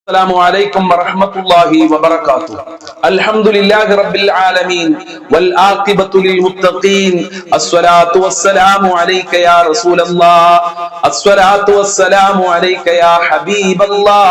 السلام عليكم ورحمة الله وبركاته. الحمد لله رب العالمين والعاقبة للمتقين. الصلاة والسلام عليك يا رسول الله. الصلاة والسلام عليك يا حبيب الله.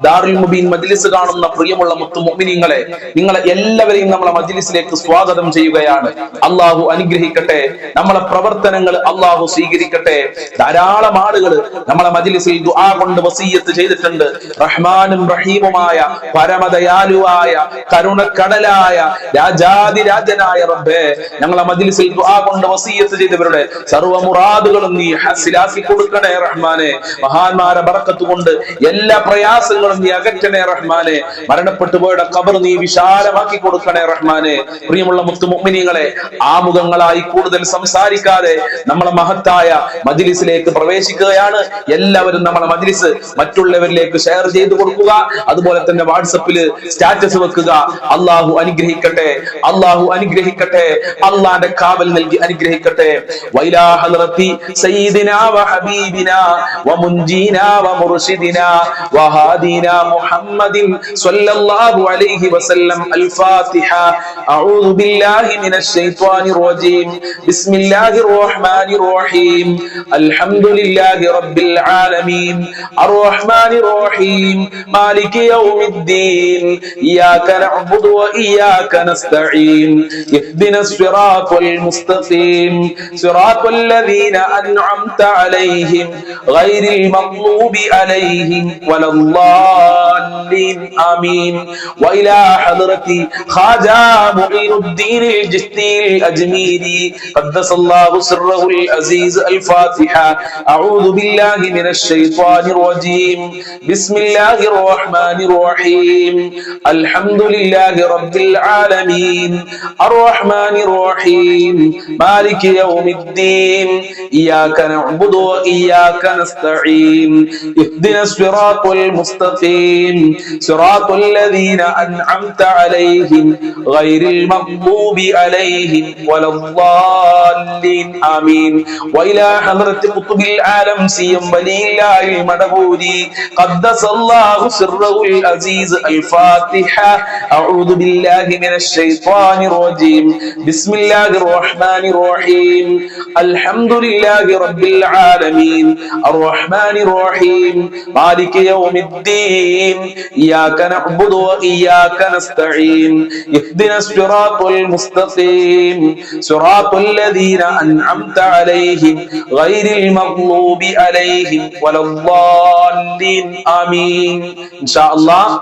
ദാറുൽ മുബീൻ മജ്ലിസ് കാണുന്ന പ്രിയമുള്ള മുഅ്മിനീങ്ങളെ, നിങ്ങളെ എല്ലാവരെയും നമ്മളെ മജ്ലിസിലേക്ക് സ്വാഗതം ചെയ്യുകയാണ്. അല്ലാഹു അനുഗ്രഹിക്കട്ടെ. നമ്മളെ പ്രവർത്തനങ്ങൾ അല്ലാഹു സ്വീകരിക്കട്ടെ. ധാരാളം ആളുകൾ നമ്മളെ മജ്ലിസിൽ ദുആ കൊണ്ട് വസിയ്യത്ത് ചെയ്തിട്ടുണ്ട്. റഹ്മാനും റഹീമുമായ പരമദയാലുവായ കരുണക്കടലായ രാജാതിരാജനായ റബ്ബേ, ഞങ്ങളെ മജ്ലിസിൽ ദുആ കൊണ്ട് വസിയ്യത്ത് ചെയ്തവരുടെ സർവ്വ മുറാദുകളും നീ ഹസിലാക്കി കൊടുക്കണേ റഹ്മാനെ. മഹാന്മാരെ ബറക്കത്ത് കൊണ്ട് എല്ലാ പ്രയാസങ്ങളും നീ അകറ്റണേ റഹ്മാനെ. മരണപ്പെട്ടു പോയുടെ ഖബർ നീ വിശാലമാക്കി കൊടുക്കണേ റഹ്മാനെ. പ്രിയമുള്ള മുഅ്മിനീങ്ങളെ, ആമുഖങ്ങളായി കൂടുതൽ സംസാരിക്കാതെ നമ്മളെ മഹത്തായ മജ്ലിസിലേക്ക് പ്രവേശിക്കുകയാണ്. എല്ലാവരും നമ്മളെ മജ്ലിസ് മറ്റുള്ളവരിലേക്ക് ഷെയർ ചെയ്തു കൊടുക്കുക. അതുപോലെ തന്നെ വാട്സപ്പിൽ സ്റ്റാറ്റസ് വെക്കുക. അല്ലാഹു അനുഗ്രഹിക്കട്ടെ, അല്ലാഹു അനുഗ്രഹിക്കട്ടെ, അല്ലാഹുവിന്റെ കാവൽ നൽകി അനുഗ്രഹിക്കട്ടെ. വൈലാ ഹദ്റത്തി സയ്യിദിനാ വ ഹബീബിനാ വ മുൻജീനാ വ മുർശിദിനാ വ ഹാദിനാ മുഹമ്മദിൻ സ്വല്ലല്ലാഹു അലൈഹി വസല്ലം. അൽ ഫാത്തിഹ. അഊദു ബില്ലാഹി മിനശ് ശൈത്വാനിർ റജീം. ബിസ്മില്ലാഹിർ റഹ്മാനിർ റഹീം. അൽഹംദുലില്ലാഹി റബ്ബിൽ ആലമീൻ. അർറഹ്മാനിർ റഹീം. മാലികി യൗമിദ്ദീൻ. ഇയ്യാക നഅ്ബുദു വ ഇയ്യാക നസ്തഈൻ. ഇഹ്ദിനസ് സിറാത്തൽ മുസ്തഖീം. സിറാത്തൽ ലദീന അൻഅംത അലൈഹിം ഗൈറിൽ മഗ്ദൂബി അലൈഹിം വലദ്ദാല്ലീൻ. ആമീൻ. വഇലാ ഹദ്റതി ഖാജാ മുഈനുദ്ദീൻ അൽ ജിസ്തി അൽ അജ്മീരി ഖദ്ദസല്ലാഹു സിർറഹുൽ അസീസ്. അൽ ഫാത്തിഹ. അഊദു ബില്ലാഹി മിനശ് ശൈത്വാനിർ റജീം. ബിസ്മില്ലാഹിർ റഹ്മാനിർ റഹീം. അൽഹംദുലില്ലാഹി റബ്ബിൽ ആലമീൻ. അർറഹ്മാനിർ റഹീം. മാലികി യൗമിദ്ദീൻ. ഇയ്യാക നഅ്ബുദു വ ഇയ്യാക നസ്തഈൻ. ഇഹ്ദിനസ് സിറാത്തൽ മുസ്തഖീം. സിറാത്തൽ ലദീന അൻഅംത അലൈഹിം ഗൈറിൽ മഗ്ദൂബി അലൈഹിം വലദ്ദാല്ലീൻ. ആമീൻ. വഇലാ ഹദ്റത്തി ഖുത്ബിൽ ആലം സിയം വലില്ലാഹിൽ മദബൂരി ഖദ്ദസല്ലാഹു സിർറഹുൽ അസീസ്. അൽ ഫാത്തിഹ. അഊദു ബില്ലാഹി മിനശ് ശൈത്വാനിർ റജീം. ബിസ്മില്ലാഹിർ റഹ്മാനിർ റഹീം. അൽഹംദുലില്ലാഹി റബ്ബിൽ ആലമീൻ. അർറഹ്മാനിർ റഹീം. മാലികി യൗമിദ്ദീൻ. ഇയ്യാക നഅ്ബുദു വ ഇയ്യാക നസ്തഈൻ. ഇഹ്ദിനസ് സിറാത്തൽ മുസ്തഖീം. സിറാത്തൽ ലദീന അൻഅംത അലൈഹിം ഗൈറിൽ മഗ്ദൂബി അലൈഹിം വലദ്ദാല്ലീൻ. ആമീൻ. ഇൻഷാ അല്ലാഹ്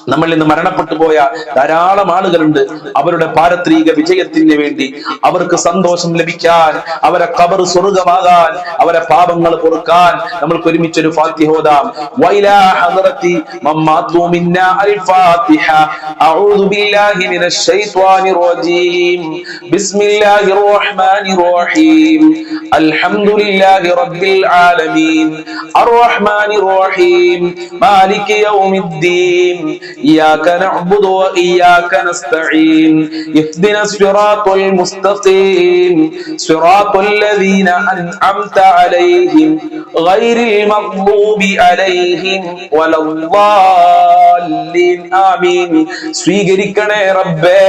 നമ്മൾ ഇന്ന് മരണപ്പെട്ടു പോയ ധാരാളം ആളുകളുണ്ട്. അവരുടെ പാരത്രിക വിജയത്തിന് വേണ്ടി, അവർക്ക് സന്തോഷം ലഭിക്കാൻ, അവരെ ഖബർ സ്വർഗ്ഗമാകാൻ, അവരെ പാപങ്ങൾ പൊറുക്കാൻ നമ്മൾക്ക് ഒരുമിച്ചൊരു ഫാത്തിഹ ഓതാം. വൈലാ ഹദ്റതി മമ്മാതു മിന്നാ അൽ ഫാത്തിഹ. അഊദു ബില്ലാഹി മിനശ് ശൈത്വാനിർ റജീം. ബിസ്മില്ലാഹിർ റഹ്മാനിർ റഹീം. അൽഹംദുലില്ലാഹി റബ്ബിൽ ആലമീൻ. അർറഹ്മാനിർ റഹീം. മാലികി യൗമിദ്ദീൻ. إياك نعبد وإياك نستعين. اهدنا الصراط المستقيم. صراط الذين أنعمت عليهم غير المغضوب عليهم ولا الضالين. آمين. സ്വീകരിക്കണേ റബ്ബേ,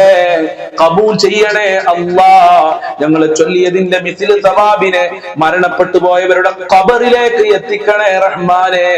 ഖബൂൽ ചെയ്യണേ അല്ലാഹ്. ഞങ്ങൾ ചൊല്ലിയതിന്റെ മിഥിൽ സവാബിനെ മരണപ്പെട്ടു പോയവരുടെ ഖബറിലേക്ക് എത്തിക്കണേ റഹ്മാനെ.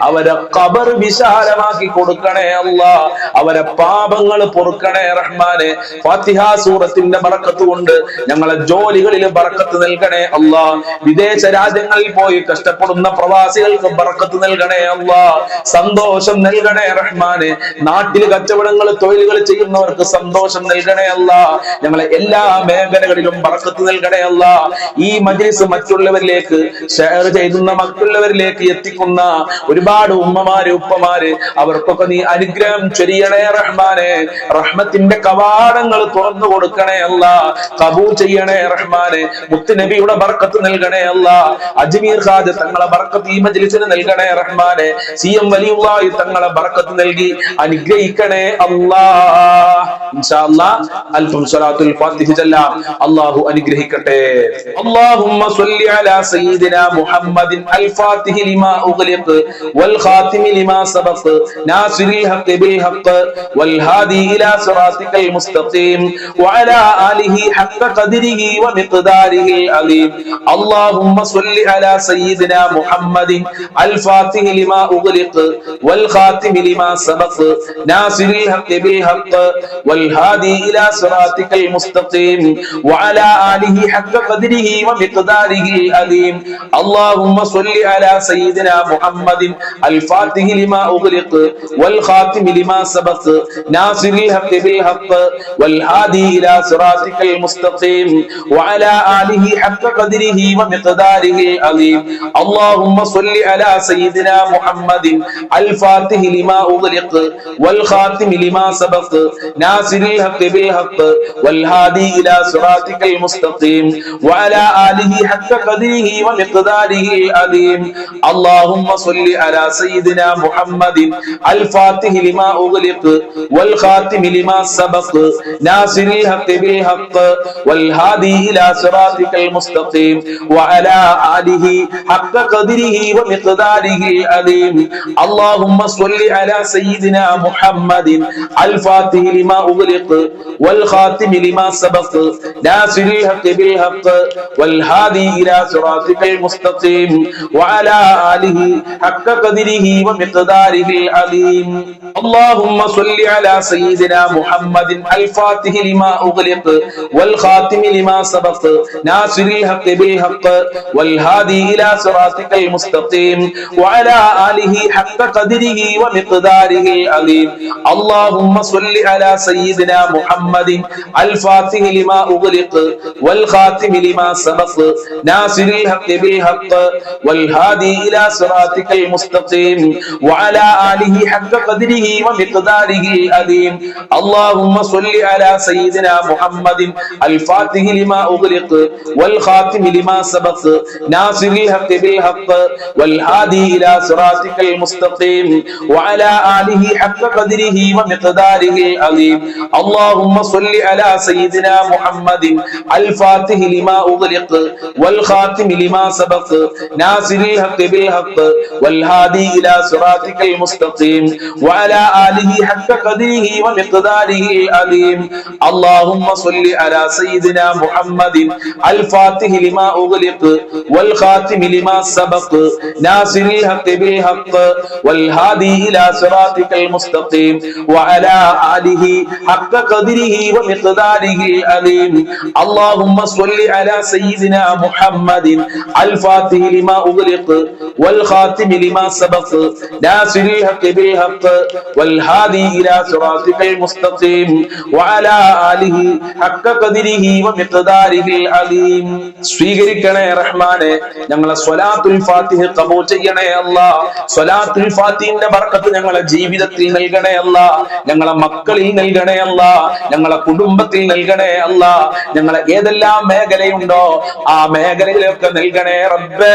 അവരെ ഖബർ വിശാലമാക്കി കൊടുക്കണേ അല്ലാഹ്. അവരെ പാപങ്ങൾ പൊറുക്കണേ റഹ്മാനെ. ഫാത്തിഹ സൂറത്തിന്റെ ബറക്കത്ത് കൊണ്ട് ഞങ്ങളെ ജോലികളിൽ ബറക്കത്ത് നൽകണേ അല്ലാഹ്. വിദേശ രാജ്യങ്ങളിൽ പോയി കഷ്ടപ്പെടുന്ന പ്രവാസികൾക്ക് ബറക്കത്ത് നൽകണേ അല്ലാഹ്. സന്തോഷം നൽകണേ റഹ്മാനെ. നാട്ടിൽ കച്ചവടങ്ങൾ തൊഴിലുകൾ ചെയ്യുന്നവർക്ക് സന്തോഷം നൽകണേ അല്ലാഹ്. ഞങ്ങളെ എല്ലാ മേഖലകളിലും ബറക്കത്ത് നൽകണേ അല്ലാഹ്. ഈ മജ്ലിസ് മറ്റുള്ളവരിലേക്ക് ഷെയർ ചെയ്യുന്ന, മറ്റുള്ളവരിലേക്ക് എത്തിക്കുന്ന ഒരുപാട് ഉമ്മമാര് ഉപ്പമാര്, അവർക്കൊക്കെ നീ അനുഗ്രഹം ചൊരിയണേ റഹ്മാനെ. റഹ്മത്തിന്റെ കവാടങ്ങൾ തുറന്നു കൊടുക്കണേ അല്ലാഹ്. ഖബൂൽ ചെയ്യണേ റഹ്മാനെ. മുത്തുനബിയുടെ ബർക്കത്ത് നൽകണേ അല്ലാഹ്. അജ്മീർ ഖാജ തങ്ങളെ ബർക്കത്ത് ഈ മജ്ലിസിന് നൽകണേ റഹ്മാനെ. സി എം വലിയുള്ളാഹി തങ്ങളെ ബർക്കത്ത് നൽകണേ നൽകി അനുഗ്രഹിക്കണേ അല്ലാ. ഇൻഷാ അല്ലാഹ് അൽഫം സ്വലാത്തുൽ ഫാത്തിഹ ചൊല്ലാം. അല്ലാഹു അനുഗ്രഹിക്കട്ടെ. അല്ലാഹുമ്മ സ്വല്ലി അലാ സയ്യിദിനാ മുഹമ്മദിൻ അൽ ഫാത്തിഹ ലിമാ ഉഗ്ലിഖ് വൽ ഖാതിമി ലിമാ സബഖ നാസിറിൽ ഹഖ് ബിൽ ഹഖ് വൽ ഹാദി ഇലാ സിറാത്തിക്കൽ മുസ്തഖീം വഅലാ ആലിഹി ഹഖ്ക ഖദ്രിഹി വമിഖ്ദാരിഹി അലീം. അല്ലാഹുമ്മ സ്വല്ലി അലാ സയ്യിദിനാ മുഹമ്മദിൻ അൽ ഫാത്തിഹ ലിമാ ഉഗ്ലിഖ് വൽ ഖാതിമി ലിമാ സബഖ നാസിറിൽ ഹഖ് ബിൽ ഹഖ് വൽ ഹാദി ഇലാ സിറാത്തിക്കൽ മുസ്തഖീം വഅലാ ആലിഹി ഹഖ്ക ഖദ്രിഹി വമിഖ്ദാരിഹി അലീം. اللهم صل على سيدنا محمد الفاتح لما أغلق والخاتم لما سبق ناصر الحق بالحق والهادي إلى صراطك المستقيم وعلى آله حق قدره ومقداره العظيم. اللهم صل على سيدنا محمد الفاتح لما أغلق والخاتم لما سبق ناصر الحق بالحق والهادي إلى صراطك المستقيم وعلى آله حق قدره ومقداره العظيم. اللهم صل على سيدنا محمد الفاتح لما أغلق والخاتم لما سبق ناصر الحق بالحق والهادي إلى صراطك المستقيم وعلى آله حق قدره ومقداره العظيم. اللهم صل على سيدنا محمد الفاتح لما أغلق والخاتم لما سبق ناصر الحق بالحق والهادي إلى صراطك المستقيم وعلى آله حق قدره ومقداره العظيم. اللهم صل على سيدنا محمد الفاتح لما أغلق والخاتم لما سبق ناصر الحق بالحق والهادي إلى صراطك المستقيم وعلى آله حق قدره ومقداره العظيم. اللهم صل على سيدنا محمد الفاتح لما أغلق والخاتم لما سبق ناصر الحق بالحق والهادي إلى صراطك المستقيم وعلى آله حق قدره ومقداره العظيم. اللهم صل على سيدنا محمد الفاتح لما أغلق والخاتم لما سبق ناصر الحق بالحق والهادي إلى صراطك المستقيم وعلى آله حق قدره ومقداره العظيم. اللهم صل على سيدنا محمد الفاتح لما أغلق والخاتم لما سبق ناصر الحق بالحق والهادي إلى صراطك المستقيم وعلى آله حق قدره ومقداره العظيم. اللهم صل على سيدنا محمد الفاتح لما أغلق والخاتم لما سبق ناصر الحق بالحق والهادي إلى صراطك المستقيم وعلى آله حق قدره ومقداره العظيم. اللهم صل على سيدنا محمد الفاتح لما أغلق والخاتم لما سبق ناصر الحق بالحق والهادي إلى صراطك المستقيم وعلى آله حق قدره ومقداره العظيم. സ്വീകരിക്കണേ റഹ്മാനെ, ഞങ്ങളെ സ്വലാത്തുൽ ഫാത്തിഹ ഖബൂൽ ചെയ്യണേ അല്ലാഹ്. സ്വലാത്തുൽ ഫാത്തിഹിന്റെ ബർക്കത്ത് ഞങ്ങളെ ജീവിതത്തിൽ നൽകണേ അല്ലാഹ്, ഞങ്ങളെ മക്കളിൽ നൽകണേ അല്ലാഹ്, ഞങ്ങളെ കുടുംബത്തിൽ നൽകണേ അല്ലാഹ്. ഞങ്ങളെ ഏതെല്ലാം മേഖലയുണ്ടോ ആ മേഖലയിലൊക്കെ നൽകണേ റബ്ബേ.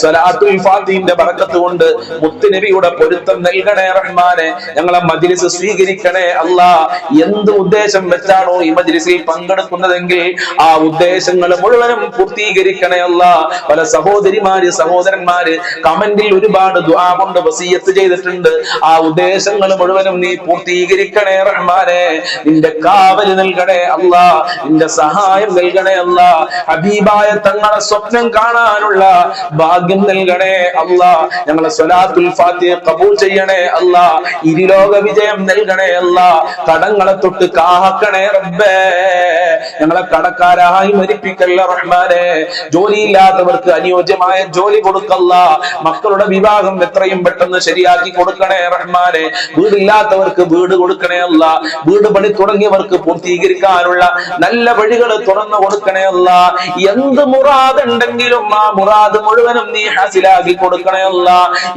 സ്വലാത്തുൽ ഫാത്തിഹിന്റെ ബർക്കത്ത് കൊണ്ട് മുത്തുനബിയുടെ പൊരുത്തം നൽകണേ റഹ്മാനെ. ഞങ്ങളെ മജ്ലിസ് സ്വീകരിക്കണേ അല്ലാഹ്. എന്ത് ഉദ്ദേശം വെച്ചാണോ ഈ മജ്ലിസിൽ പങ്കെടുക്കുന്നതെങ്കിൽ ആ ഉദ്ദേശങ്ങൾ മുഴുവനും പൂർത്തീകരിക്കണേ അല്ലാഹ്. പല സഹോദരിമാര് സഹോദരന്മാര് കമന്റിൽ ഒരുപാട് ദുആ കൊണ്ട് വസിയത്ത് ചെയ്തിട്ടുണ്ട്. ആ ഉദ്ദേശങ്ങൾ മുഴുവനും നീ പൂർത്തീകരിക്കണേ റഹ്മാനെ. നിന്റെ കാവൽ നൽകണേ അല്ലാഹ്, നിന്റെ സഹായം നൽകണേ അല്ലാഹ്. ഹബീബായ തങ്ങളെ സ്വപ്നം കാണാനുള്ള ഭാഗ്യം നൽകണേ അല്ലാഹ്. ഞങ്ങളെ സ്വലാത്തുൽ ഫാത്തിഹ ഖബൂൽ ചെയ്യണേ അല്ലാഹ്. ഇരുലോക വിജയം നൽകണേ അല്ലാഹ്. കടങ്ങളെ തൊട്ട് കാക്കണേ റബ്ബേ. ഞങ്ങളെ കടക്കാരായി മരിപ്പിക്കല്ല റഹ്മാനെ. ജോലിയില്ലാത്തവർക്ക് അനുയോജ്യമായ ജോലി കൊടുക്കല്ല. മക്കളുടെ വിവാഹം എത്രയും പെട്ടെന്ന് ശരിയാക്കി കൊടുക്കണേ റഹ്മാനെ. വീടില്ലാത്തവർക്ക് വീട് കൊടുക്കണേ അല്ല. വീട് പണി തുടങ്ങിയവർക്ക് പൂർത്തീകരിക്കാനുള്ള നല്ല വഴികൾ തുറന്നു കൊടുക്കണേ അല്ല. എന്ത് മുറാദ് ഉണ്ടെങ്കിലും ആ മുറാദ് മുഴുവനും നീ ഹാസിലാക്കി കൊടുക്കണേ അല്ല.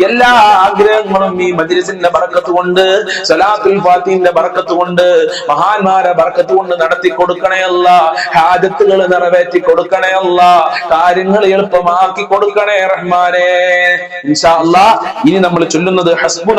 എല്ലാ ആഗ്രഹങ്ങളും ഈ മജ്ലിസിന്റെ ബർക്കത്ത് കൊണ്ട്, സ്വലാത്തുൽ ഫാത്തിഹിന്റെ ബർക്കത്ത് കൊണ്ട്, മഹാന്മാരെ ബർക്കത്ത് കൊണ്ട് നടത്തി കൊടുക്കണേ അല്ല. ഹാജത്തുകൾ നിറവേറ്റി കൊടുക്കണേ അല്ല. കാര്യങ്ങൾ എളുപ്പമാക്കി കൊടുക്കണേ റഹ്മാനെ. ഇൻഷാ അല്ലാഹ് ഇനി നമ്മൾ ചൊല്ലുന്നത് ഹസ്ബുന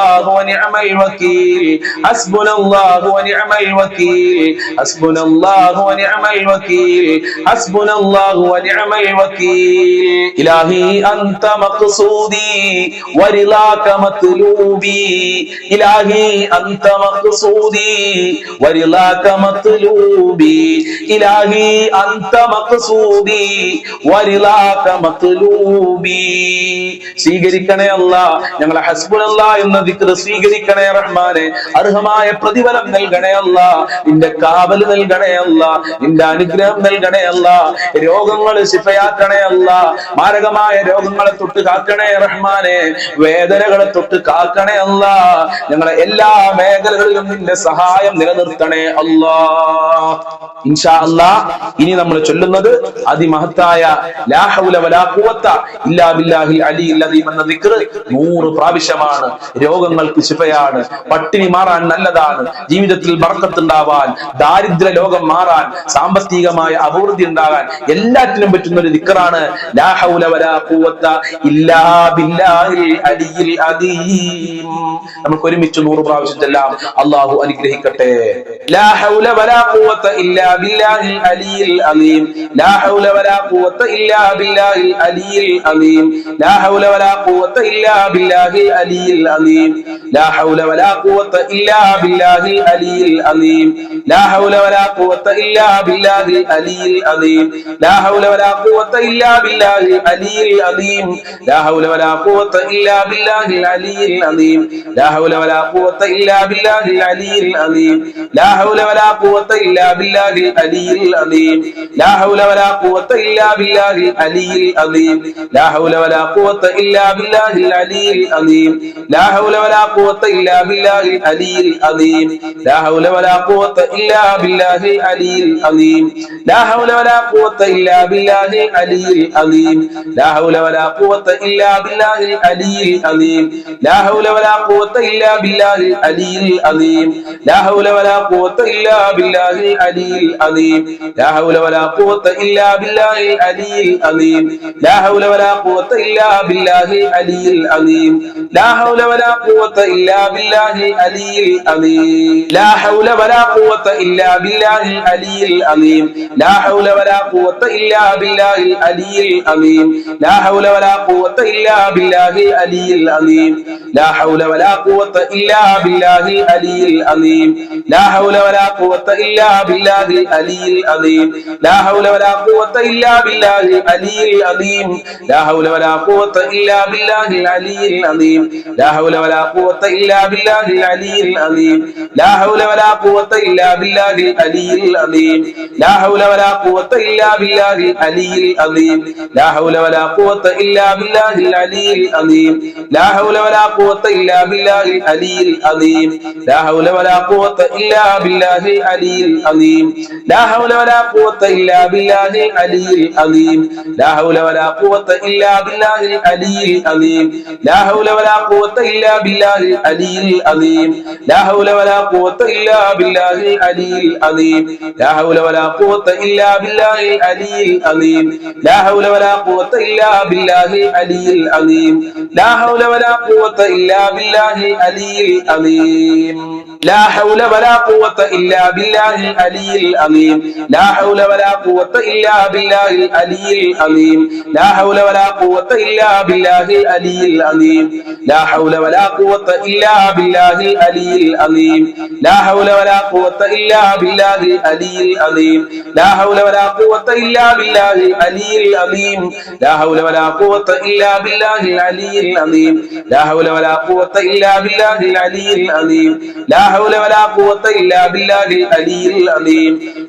الله ونعم الوكيل حسبنا الله ونعم الوكيل حسبنا الله ونعم الوكيل حسبنا الله ونعم الوكيل إلهي أنت مقصودي ورضاك مطلوبي إلهي أنت مقصودي ورضاك مطلوبي إلهي أنت مقصودي ورضاك مطلوبي സ്വീകരിക്കണേ അല്ലാഹ് ഞങ്ങളെ ഹസ്ബുനല്ലാഹ് എന്ന ദിക്ർ സ്വീകരിക്കണേ റഹ്മാനെ അർഹമായ പ്രതിഫലം നൽകണേ അല്ലാഹ് നിന്റെ കാവൽ നൽകണേ അല്ലാഹ് നിന്റെ അനുഗ്രഹം നൽകണേ അല്ലാഹ് രോഗങ്ങൾ ശിഫയാക്കണേ അല്ലാഹ് മാരകമായ രോഗങ്ങളെ തൊട്ട് കാക്കണേ റഹ്മാനെ വേദനകളെ തൊട്ട് കാക്കണേ അല്ലാഹ് ഞങ്ങളെ എല്ലാ മേഖലകളിലും നിന്റെ സഹായം നിലനിർത്തണേ അല്ലാഹ് ഇൻഷാ അല്ലാഹ് ഇനി നമ്മൾ ചൊല്ലുന്നത് അതിമഹത്തായ ലാ ഹൗല വലാ ഖുവത ഇല്ലാ ബില്ലാഹിൽ അലിയിൽ അദീം എന്ന ദിക്ർ 100 പ്രാവശ്യമാണ്. രോഗങ്ങൾക്ക് ശിഫയാണ്, പട്ടിണി മാറാൻ നല്ലതാണ്, ജീവിതത്തിൽ ബർക്കത്ത് ഉണ്ടാവാൻ, ദാരിദ്ര്യ ലോകം മാറാൻ, സാമ്പത്തികമായ അഭിവൃദ്ധി ഉണ്ടാകാൻ എല്ലാറ്റിനും പറ്റുന്ന ഒരു ദിക്റാണ് ലാ ഹൗല വലാ ഖുവത ഇല്ലാ ബില്ലാഹിൽ അലിയിൽ അദീം. നമുക്ക് ഒരുമിച്ച് 100 പ്രാവശ്യം ചൊല്ലാം. അല്ലാഹു അനുഗ്രഹിക്കട്ടെ. ലാ ഹൗല വലാ ഖുവത ഇല്ലാ ബില്ലാഹിൽ അലിയിൽ അദീം ലാ ഹൗല വലാ ഖുവത ഇല്ലാ ബില്ലാഹിൽ അലിയിൽ അദീം ലാ ഹൗല വലാ ഖുവത ഇല്ലാ ബില്ലാഹിൽ അലിയിൽ അദീം ലാ ഹൗല വലാ ഖുവത ഇല്ലാ ബില്ലാഹിൽ അലിയിൽ അദീം ലാ ഹൗല വലാ ഖുവത ഇല്ലാ ബില്ലാഹിൽ അലിയിൽ അദീം ലാ ഹൗല വലാ ഖുവത ഇല്ലാ ബില്ലാഹിൽ അലിയിൽ അദീം ലാ ഹൗല വലാ ഖുവത ഇല്ലാ ബില്ലാഹിൽ അലിയിൽ അദീം ലാ ഹൗല വലാ ഖുവത ഇല്ലാ ബില്ലാഹിൽ അലിയിൽ അദീം ലാ ഹൗല വലാ ഖുവത ഇല്ലാ ബില്ലാഹിൽ അലിയിൽ അദീം ലാ ഹൗല വലാ ഖുവത ഇല്ലാ ബില്ലാഹിൽ അലിയിൽ അദീം ലാ ഹൗല വലാ ഖുവത ഇല്ലാ ബില്ലാഹിൽ അലിയിൽ അദീം ലാ ഹൗല വലാ ഖുവത ഇല്ലാ ബില്ലാഹിൽ അലിയിൽ അദീം ലാ ഹൗല വലാ ഖുവത ഇല്ലാ ബില്ലാഹിൽ അലിയിൽ അദീം ലാ ഹൗല വലാ ഖുവത ഇല്ലാ ബില്ലാഹിൽ അലിയിൽ അദീം ലാ ഹൗല വലാ ഖുവത ഇല്ലാ ബില്ലാഹിൽ അലിയിൽ അദീം ലാ ഹൗല വലാ ഖുവത ഇല്ലാ ബില്ലാഹിൽ അലിയിൽ അദീം ലാ ഹൗല വലാ ഖുവത ഇല്ലാ ബില്ലാഹിൽ അലിയിൽ അദീം ലാ ഹൗല വലാ ഖുവത ഇല്ലാ ബില്ലാഹിൽ അലിയിൽ അദീം ലാ ഹൗല വലാ ഖുവത ഇല്ലാ ബില്ലാഹിൽ അലിയിൽ അദീം ലാ ഹൗല വലാ ഖുവത ഇല്ലാ ബില്ലാഹിൽ അലിയിൽ അദീം ലാ ഹൗല വലാ ഖുവത ഇല്ലാ ബില്ലാഹിൽ അലിയിൽ അദീം ലാ ഹൗല വലാ ഖുവത ഇല്ലാ ബില്ലാഹിൽ അലിയിൽ അദീം ലാ ഹൗല വലാ ഖുവത ഇല്ലാ ബില്ലാഹിൽ അലിയിൽ അദീം ലാ ഹൗല വലാ ഖുവത ഇല്ലാ ബില്ലാഹിൽ അലിയിൽ അദീം ലാ ഹൗല വലാ ഖുവത ഇല്ലാ ബില്ലാഹിൽ അലിയിൽ അദീം ലാ ഹൗല വലാ ഖുവത ഇല്ലാ ബില്ലാഹിൽ അലിയിൽ അദീം ലാ ഹൗല വലാ ഖുവത ഇല്ലാ ബില്ലാഹിൽ അലിയിൽ അദീം ലാ ഹൗല വലാ ഖുവത ഇല്ലാ ബില്ലാഹിൽ അലിയിൽ അദീം ലാ ഹൗല വലാ ഖുവത ഇല്ലാ ബില്ലാഹിൽ അലിയിൽ അദീം ലാ ഹൗല വലാ ഖുവത ഇല്ലാ ബില്ലാഹിൽ അലിയിൽ അദീം ലാ ഹൗല വലാ ഖുവത ഇല്ലാ ബില്ലാഹിൽ അലിയിൽ അദീം ലാ ഹൗല വലാ ഖുവത ഇല്ലാ ബില്ലാഹിൽ അലിയിൽ അദീം ലാ ഹൗല വലാ ഖുവത ഇല്ലാ ബില്ലാഹിൽ അലിയിൽ അദീം ലാ ഹൗല വലാ ഖുവത ഇല്ലാ ബില്ലാഹിൽ അലിയിൽ അദീം ലാ ഹൗല വലാ ഖുവത ഇല്ലാ ബില്ലാഹിൽ അലിയിൽ അദീം ലാ ഹൗല വലാ ഖുവത ഇല്ലാ ബില്ലാഹിൽ അലിയിൽ അദീം ലാ ഹൗല വലാ ഖുവത ഇല്ലാ ബില്ലാഹിൽ അലിയിൽ അദീം ലാ ഹൗല വലാ ഖുവത ഇല്ലാ ബില്ലാഹിൽ അലിയിൽ അദീം ലാ ഹൗല വലാ ഖുവത ഇല്ലാ ബില്ലാഹിൽ അലിയിൽ അദീം ലാ ഹൗല വലാ ഖുവത ഇല്ലാ ബില്ലാഹിൽ അലിയിൽ അദീം ലാ ഹൗല വലാ ഖുവത ഇല്ലാ ബില്ലാഹിൽ അലിയിൽ അദീം ലാ ഹൗല വലാ ഖുവത ഇല്ലാ ബില്ലാഹിൽ അലിയിൽ അദീം ലാ ഹൗല വലാ ഖുവത ഇല്ലാ ബില്ലാഹിൽ അലിയിൽ അദീം ലാ ഹൗല വലാ ഖുവത ഇല്ലാ ബില്ലാഹിൽ അലിയിൽ അദീം ലാ ഹൗല വലാ ഖുവത ഇല്ലാ ബില്ലാഹിൽ അലിയിൽ അദീം ലാ ഹൗല വലാ ഖുവത ഇല്ലാ ബില്ലാഹിൽ അലിയിൽ അദീം ലാ ഹൗല വലാ ഖുവത ഇല്ലാ ബില്ലാഹിൽ അലിയിൽ അദീം ലാ ഹൗല വലാ ഖുവത ഇല്ലാ ബില്ലാഹിൽ അലിയിൽ അദീം ലാ ഹൗല വലാ ഖുവത ഇല്ലാ ബില്ലാഹിൽ അലിയിൽ അദീം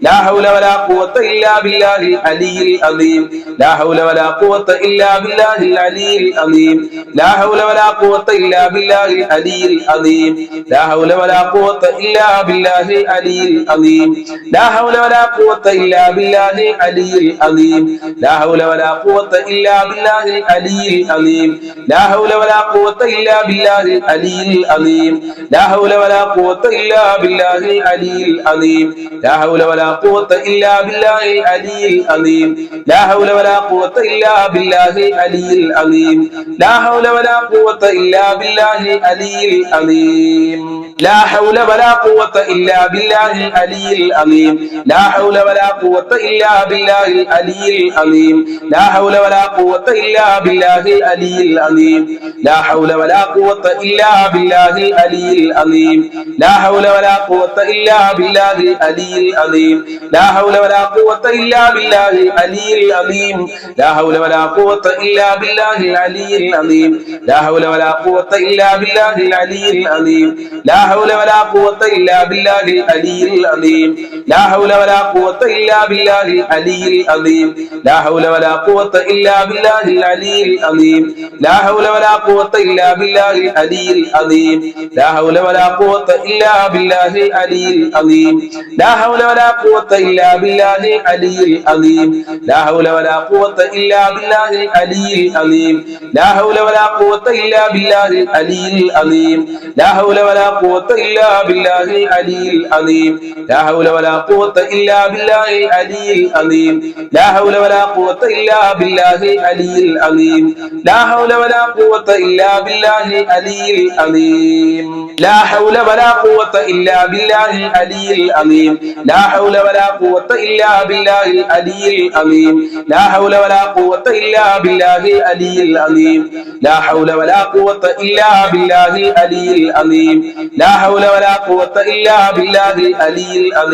ലാ ഹൗല വലാ ഖുവത ഇല്ലാ ബില്ലാഹിൽ അലിയിൽ അദീം ലാ ഹൗല വലാ ഖുവത ഇല്ലാ ബില്ലാഹിൽ അലിയിൽ അദീം ലാ ഹൗല വലാ ഖുവത ഇല്ലാ ബില്ലാഹിൽ അലിയിൽ അദീം ലാ ഹൗല വലാ ഖുവത ഇല്ലാ ബില്ലാഹിൽ അലിയിൽ അദീം ലാ ഹൗല വലാ ഖുവത ഇല്ലാ ബില്ലാഹിൽ അലിയിൽ അദീം ലാ ഹൗല വലാ ഖുവത ഇല്ലാ ബില്ലാഹിൽ അലിയിൽ അദീം ലാ ഹൗല വലാ ഖുവത ഇല്ലാ ബില്ലാഹിൽ അലിയിൽ അദീം ലാ ഹൗല വലാ ഖുവത ഇല്ലാ ബില്ലാഹിൽ അലിയിൽ അദീം ലാ ഹൗല വലാ ഖുവത ഇല്ലാ ബില്ലാഹിൽ അലിയിൽ അദീം ലാ ഹൗല വലാ ഖുവത ഇല്ലാ ബില്ലാഹിൽ അലിയിൽ അദീം ലാ ഹൗല വലാ ഖുവത ഇല്ലാ ബില്ലാഹിൽ ബില്ലാഹിൽ അലിയിൽ അലീം. ലാ ഹൗല വലാ ഖുവത ഇല്ലാ ബില്ലാഹിൽ അലിയിൽ അലീം. ലാ ഹൗല വലാ ഖുവത ഇല്ലാ ബില്ലാഹിൽ അലിയിൽ അലീം. ലാ ഹൗല വലാ ഖുവത ഇല്ലാ ബില്ലാഹിൽ അലിയിൽ അലീം. ലാ ഹൗല വലാ ഖുവത ഇല്ലാ ബില്ലാഹിൽ അലിയിൽ അലീം. ലാ ഹൗല വലാ ഖുവത ഇല്ലാ ബില്ലാഹിൽ അലിയിൽ അലീം. ലാ ഹൗല വലാ ഖുവത ഇല്ലാ ബില്ലാഹിൽ അലിയിൽ അലീം. ലാ ഹൗല വലാ ഖുവത ഇല്ലാ ബില്ലാഹിൽ അലിയിൽ അലീം. ലാ ഹൗല വലാ ഖുവത ഇല്ലാ ബില്ലാഹിൽ അലിയിൽ അലീം. ലാ ഹൗല വലാ ഖുവത ഇല്ലാ ബില്ലാഹിൽ അലിയിൽ അലീം. ലാ ഹൗല വലാ ഖുവത ഇല്ലാ ബില്ലാഹിൽ അലിയിൽ അലീം. ലാ ഹൗല വലാ ഖുവത ഇല്ലാ ബില്ലാഹിൽ അലിയിൽ അലീം. ലാ ഹൗല വലാ ഖുവത ഇല്ലാ ബില്ലാഹിൽ അലിയിൽ അലീം. ലാ ഹൗല വലാ ഖുവത ഇല്ലാ ബില്ലാഹിൽ അലിയിൽ അലീം. ലാ ഹൗല വലാ ഖുവത ഇല്ലാ ബില്ലാഹിൽ അലിയിൽ അലീം. ലാ ഹൗല വലാ ഖുവത ഇല്ലാ ബില്ലാഹിൽ അലിയിൽ അലീം. ലാ ഹൗല വലാ ഖുവത ഇല്ലാ ബില്ലാഹിൽ അലിയിൽ അലീം. ലാ ഹൗല വലാ ഖുവത ഇല്ലാ ബില്ലാഹിൽ അലിയിൽ അലീം. ലാ ഹൗല വലാ ഖുവത ഇല്ലാ ബില്ലാഹിൽ അലിയിൽ അലീം. ലാ ഹൗല വലാ ഖുവത ഇല്ലാ ബില്ലാഹിൽ അലിയിൽ അലീം. ലാ ഹൗല വലാ ഖുവത ഇല്ലാ ബില്ലാഹിൽ അലിയിൽ അലീം. ലാ ഹൗല വലാ ഖുവത ഇല്ലാ ബില്ലാഹിൽ അലിയിൽ അലീം. ലാ ഹൗല വലാ ഖുവത ഇല്ലാ ബില്ലാഹിൽ അലിയിൽ അലീം. ലാ ഹൗല വലാ ഖുവത ഇല്ലാ ബില്ലാഹിൽ അലിയിൽ അലീം. ലാ ഹൗല വലാ ഖുവത ഇല്ലാ ബില്ലാഹിൽ അലിയിൽ അലീം. ലാ ഹൗല വലാ ഖുവത ഇല്ലാ ബില്ലാഹിൽ അലിയിൽ അലീം.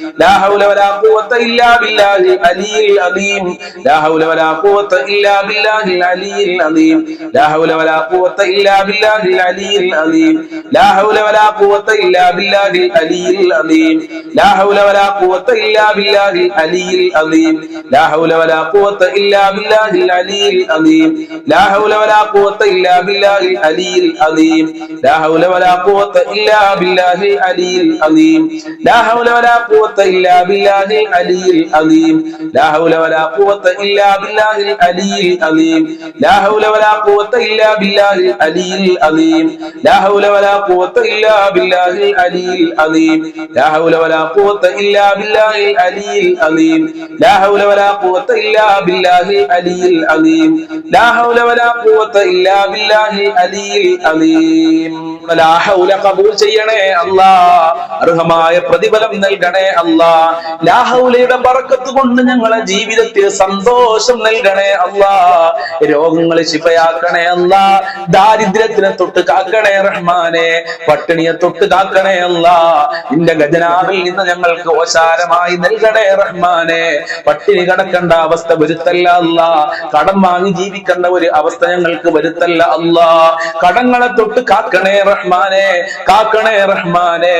ലാ ഹൗല വലാ ഖുവത ഇല്ലാ ബില്ലാഹിൽ അലിയിൽ അലീം. ലാ ഹൗല വലാ ഖുവത ഇല്ലാ ബില്ലാഹിൽ അലിയിൽ അലീം. ലാ ഹൗല വലാ ഖുവത ഇല്ലാ ബില്ലാഹിൽ അലിയിൽ അലീം. ലാ ഹൗല വലാ ഖുവത ഇല്ലാ ബില്ലാഹിൽ അലിയിൽ അലീം. ലാ ഹൗല വലാ ഖുവത ഇല്ലാ ബില്ലാഹിൽ അലിയിൽ അലീം. ലാ ഹൗല വലാ ഖുവത ഇല്ലാ ബില്ലാഹിൽ അലിയിൽ അലീം. ലാ ഹൗല വലാ ഖുവത ഇല്ലാ ബില്ലാഹിൽ അലിയിൽ അലീം. ലാ ഹൗല വലാ ഖുവത ഇല്ലാ ബില്ലാഹിൽ അലിയിൽ അലീം. ലാ ഹൗല വലാ ഖുവത ഇല്ലാ ബില്ലാഹിൽ അലിയിൽ അലീം. ലാ ഹൗല വലാ ഖുവത ഇല്ലാ ബില്ലാഹിൽ അലിയിൽ അലീം. ലാ ഹൗല വലാ ഖുവത ഇല്ലാ ബില്ലാഹിൽ അലിയിൽ അലീം. ലാ ഹൗല വലാ ഖുവത ഇല്ലാ ബില്ലാഹിൽ അലിയിൽ അലീം. ലാ ഹൗല വലാ ഖുവത ഇല്ലാ ബില്ലാഹിൽ അലിയിൽ അലീം. ലാ ഹൗല വലാ ഖുവത ഇല്ലാ ബില്ലാഹിൽ അലിയിൽ അലീം. ലാ ഹൗല വലാ ഖുവത ഇല്ലാ ബില്ലാഹിൽ അലിയിൽ അലീം. ലാ ഹൗല ഖബൂൽ ചെയ്യണേ അല്ലാഹ്, അർഹമായ പ്രതിഫലം നൽകണേ അല്ലാഹ്. ലാ ഹൗലയുടെ ബർക്കത്ത് കൊണ്ട് ഞങ്ങളെ ജീവിതത്തിൽ സന്തോഷം നൽകണേ അല്ലാഹ്. രോഗങ്ങളെ ശിഫയാക്കണേ അല്ലാഹ്. ദാരിദ്ര്യത്തിനെ തൊട്ട് കാക്കണേ റഹ്മാനെ. പട്ടിണിയെ തൊട്ട് കാക്കണേ അല്ലാഹ്. നിന്റെ ഖജനാവിൽ നിന്ന് ഞങ്ങൾക്ക് ഓശാരമായി നൽകണേ റഹ്മാനെ. പട്ടിണി കടക്കേണ്ട അവസ്ഥ വരുത്തല്ല അല്ലാഹ്. കടം വാങ്ങി ജീവിക്കേണ്ട ഒരു അവസ്ഥ ഞങ്ങൾക്ക് വരുത്തല്ല അല്ലാഹ്. കടങ്ങളെ തൊട്ട് കാക്കണേ റഹ്മാനെ, കാക്കണേ റഹ്മാനെ.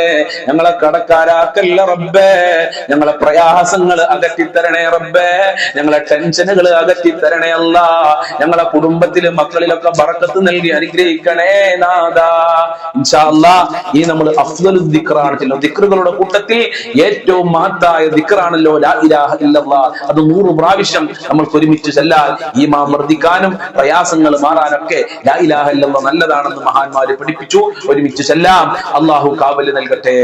ഞങ്ങളെ കടക്കാരാക്കല്ല റബ്ബേ. ഞങ്ങളെ പ്രയാസങ്ങൾ അകറ്റിത്തരണേ റബ്ബേ. ഞങ്ങളെ ടെൻഷനുകൾ അകറ്റിത്തരണേ അല്ലാഹ്. ഞങ്ങളെ കുടുംബത്തിലും മക്കളിലൊക്കെ ബറക്കത്ത് നൽകി അനുഗ്രഹിക്കണേ നാദാ. ഇൻഷാ അല്ലാഹ് ഈ നമ്മൾ അഫ്ദലു ദിക്റാണ് ചെല്ലുന്നത്. ദിക്റുകളുടെ കൂട്ടത്തിൽ ഏറ്റവും മഹത്തായ ദിക്റാണല്ലോ ലാ ഇലാഹ ഇല്ലല്ലാഹ്. അത് 100 പ്രാവശ്യം നമ്മൾക്ക് ഒരുമിച്ച് ചെല്ലാൻ ഈമാൻ വർദ്ധിക്കാനും പ്രയാസങ്ങൾ മാറാനൊക്കെ ലാ ഇലാഹ ഇല്ലല്ലാഹ് നല്ലതാണെന്ന് മഹാന്മാര് പഠിപ്പിച്ചു. ഒരുമിച്ച് ചെല്ലാം. അല്ലാഹു കാവല് നൽകട്ടെ.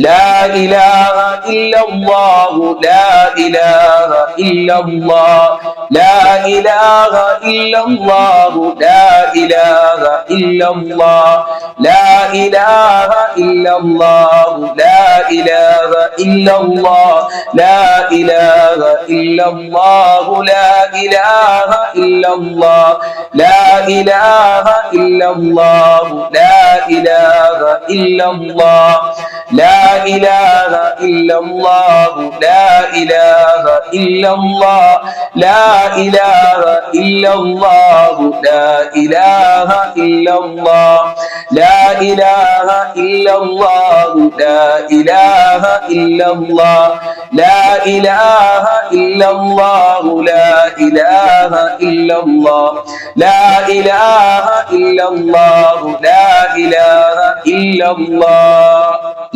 ലാ ഇലാഹ ഇല്ലല്ലാഹു ലാ ഇലാഹ ഇല്ലല്ലാഹ് ലാ ഇലാഹ ഇല്ലല്ലാഹു ലാ ഇലാഹ ഇല്ലല്ലാഹ് ലാ ഇലാഹ ഇല്ലല്ലാഹു ലാ ഇലാഹ ഇല്ലല്ലാഹ് ലാ ഇലാഹ ഇല്ലല്ലാഹു ലാ ഇലാഹ ഇല്ലല്ലാഹ് ലാ ഇലാഹ ഇല്ലല്ലാഹു ലാ ഇലാഹ ഇല്ലല്ലാഹ് ലാ ഇലാഹ ഇല്ലല്ലാഹു ലാ ഇലാഹ ഇല്ലല്ലാഹ് ലാ ഇലാഹ ഇല്ലല്ലാഹു ലാ ഇലാഹ ഇല്ലല്ലാഹ് ലാ ഇലാഹ ഇല്ലല്ലാഹു ലാ ഇലാഹ ഇല്ലല്ലാഹ് ലാ ഇലാഹ ഇല്ലല്ലാഹു ലാ ഇലാഹ ഇല്ലല്ലാഹ് ലാ ഇലാഹ ഇല്ലല്ലാഹു ലാ ഇലാഹ ഇല്ലല്ലാഹ്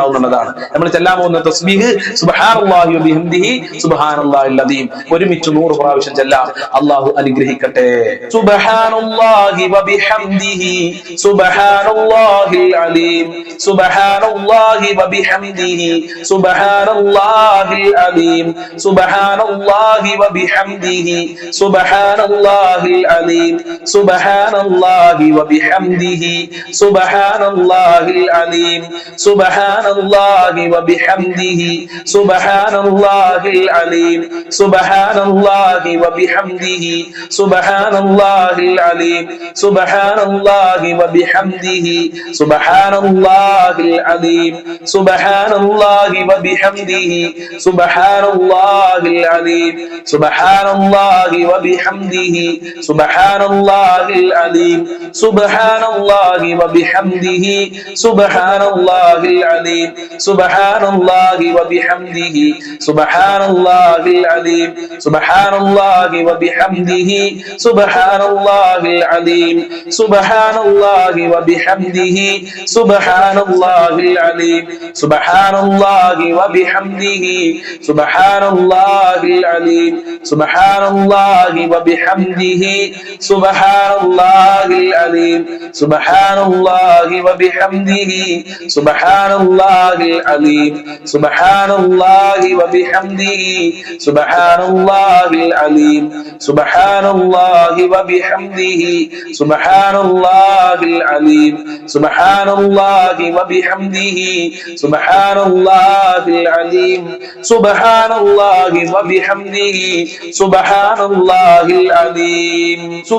ഉണ്ടാവുന്നതാണ്. നമ്മൾ ചെല്ലാൻ പോകുന്ന തസ്ബീഹ് സുബ്ഹാനല്ലാഹി വബിഹംദിഹി സുബ്ഹാനല്ലാഹിൽ അദീം. ഒരുമിച്ച് 100 പ്രാവശ്യം ചെല്ലാം. അല്ലാഹു അനുഗ്രഹിക്കട്ടെ. സുബ്ഹാനല്ലാഹി വബിഹംദിഹി സുബ്ഹാനല്ലാഹിൽ അലീം സുബ്ഹാനല്ലാഹി വബിഹംദിഹി സുബ്ഹാനല്ലാഹിൽ അലീം സുബ്ഹാനല്ലാഹി വബിഹംദിഹി സുബ്ഹാനല്ലാഹിൽ അലീം സുബ്ഹാനല്ലാഹി വബിഹംദിഹി സുബ്ഹാനല്ലാഹിൽ അലീം സുബ്ഹാനല്ലാഹി വബിഹംദിഹി സുബ്ഹാനല്ലാഹിൽ അലീം സുബ്ഹാനല്ലാഹി വബിഹംദിഹി സുബ്ഹാനല്ലാഹിൽ അലീം സുബ്ഹാനല്ലാഹി വബിഹംദിഹി സുബ്ഹാനല്ലാഹിൽ അലീം സുബ്ഹാനല്ലാഹി വബിഹംദിഹി സുബ്ഹാനല്ലാഹിൽ അലീം സുബ്ഹാനല്ലാഹി വബിഹംദിഹി സുബ്ഹാനല്ലാഹിൽ അലീം സുബ്ഹാനല്ലാഹി വബിഹംദിഹി സുബ്ഹാനല്ലാഹിൽ അലീം സുബ്ഹാനല്ലാഹി വബിഹംദിഹി സുബ്ഹാനല്ലാഹിൽ അലീം സുബ്ഹാനല്ലാഹി വബിഹംദിഹി സുബ്ഹാനല്ലാഹിൽ അലീം സുബ്ഹാനല്ലാഹി വബിഹംദിഹി സുബ്ഹാനല്ലാഹിൽ അലീം സുബ്ഹാനല്ലാഹി വബിഹംദിഹി സുബ്ഹാനല്ലാഹിൽ അലീം സുബ്ഹാനല്ലാഹി വബിഹംദിhi സുബ്ഹാനല്ലാഹിൽ അലീം സുബ്ഹാനല്ലാഹി വബിഹംദിhi സുബ്ഹാനല്ലാഹിൽ അലീം സുബ്ഹാനല്ലാഹി വബിഹംദിhi സുബ്ഹാനല്ലാഹിൽ അലീം സുബ്ഹാനല്ലാഹി വബിഹംദിhi സുബ്ഹാനല്ലാഹിൽ അലീം സുബ്ഹാനല്ലാഹി വബിഹംദിhi സുബ്ഹാനല്ലാഹിൽ അലീം സുബ്ഹാനല്ലാഹി വബിഹംദിhi സുബ്ഹാനല്ലാഹിൽ അലീം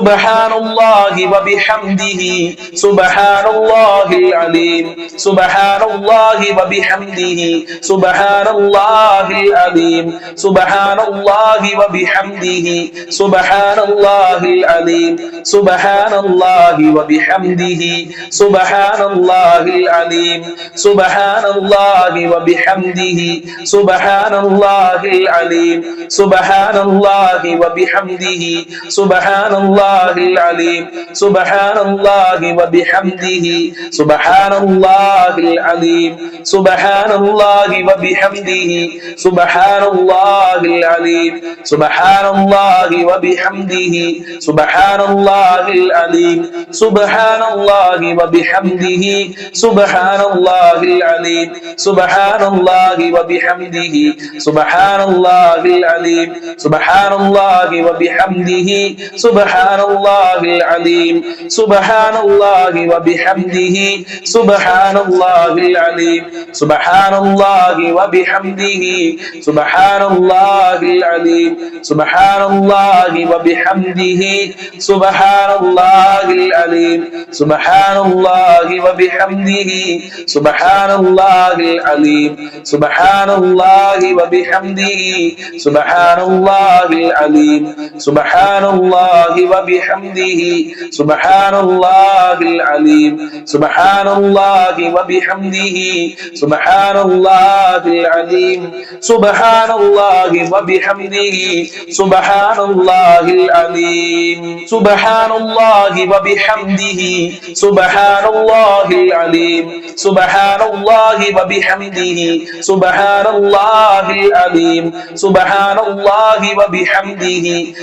സുബ്ഹാനല്ലാഹി വബിഹംദിhi സുബ്ഹാനല്ലാഹിൽ അലീം സുബ്ഹാനല്ലാഹി വബിഹംദിhi സുബ്ഹാനല്ലാഹിൽ അലീം സുബ്ഹാനല്ലാഹി വബിഹംദിhi സുബ്ഹാനല്ലാഹിൽ അലീം സുബ്ഹാനല്ലാഹി വബിഹംദിhi സുബ്ഹാനല്ലാഹിൽ അലീം സുബ്ഹാനല്ലാഹി വബിഹംദിhi സുബ്ഹാനല്ലാഹിൽ അലീം സുബ്ഹാനല്ലാഹി വബിഹംദിhi സുബ്ഹാനല്ലാഹിൽ അലീം സുബ്ഹാനല്ലാഹി വബിഹംദിhi സുബ്ഹാനല്ലാഹിൽ അലീം സുബ്ഹാനല്ലാഹി വബിഹംദിhi സുബ്ഹാനല്ലാഹിൽ അലീം സുബ്ഹാനല്ലാഹി വബിഹംദിhi സുബ്ഹാനല്ലാഹിൽ അലീം സുബ്ഹാനല്ലാഹി വബിഹംദിhi സുബ്ഹാനല്ലാഹിൽ അലീം സുബ്ഹാനല്ലാഹി വബിഹംദിhi സുബ്ഹാനല്ലാഹിൽ അലീം സുബ്ഹാനല്ലാഹി വബിഹംദിhi സുബ്ഹാനല്ലാഹിൽ അലീം സുബ്ഹാനല്ലാഹി വബിഹംദിhi സുബ്ഹാനല്ലാഹിൽ അലീം സുബ്ഹാനല്ലാഹി വബിഹംദിhi സുബ്ഹാനല്ലാഹിൽ അലീം സുബ്ഹാനല്ലാഹി വബിഹംദിhi സുബ്ഹാനല്ലാഹിൽ അലീം സുബ്ഹാനല്ലാഹി വബിഹംദിhi സുബ്ഹാനല്ലാഹിൽ അലീം സുബ്ഹാനല്ലാഹി വബിഹംദിhi സുബ്ഹാനല്ലാഹിൽ അലീം സുബ്ഹാനല്ലാഹി വബിഹംദിhi സുബ്ഹാനല്ലാഹിൽ അലീം സുബ്ഹാനല്ലാഹി വബിഹംദിhi സുബ്ഹാനല്ലാഹിൽ അലീം സുബ്ഹാനല്ലാഹി വബിഹംദിhi സുബ്ഹാനല്ലാഹിൽ അലീം സുബ്ഹാനല്ലാഹി വബിഹംദിhi സുബ്ഹാനല്ലാഹിൽ അലീം സുബ്ഹാനല്ലാഹി വബിഹംദിhi സുബ്ഹാനല്ലാഹിൽ അലീം സുബ്ഹാനല്ലാഹി വബിഹംദിhi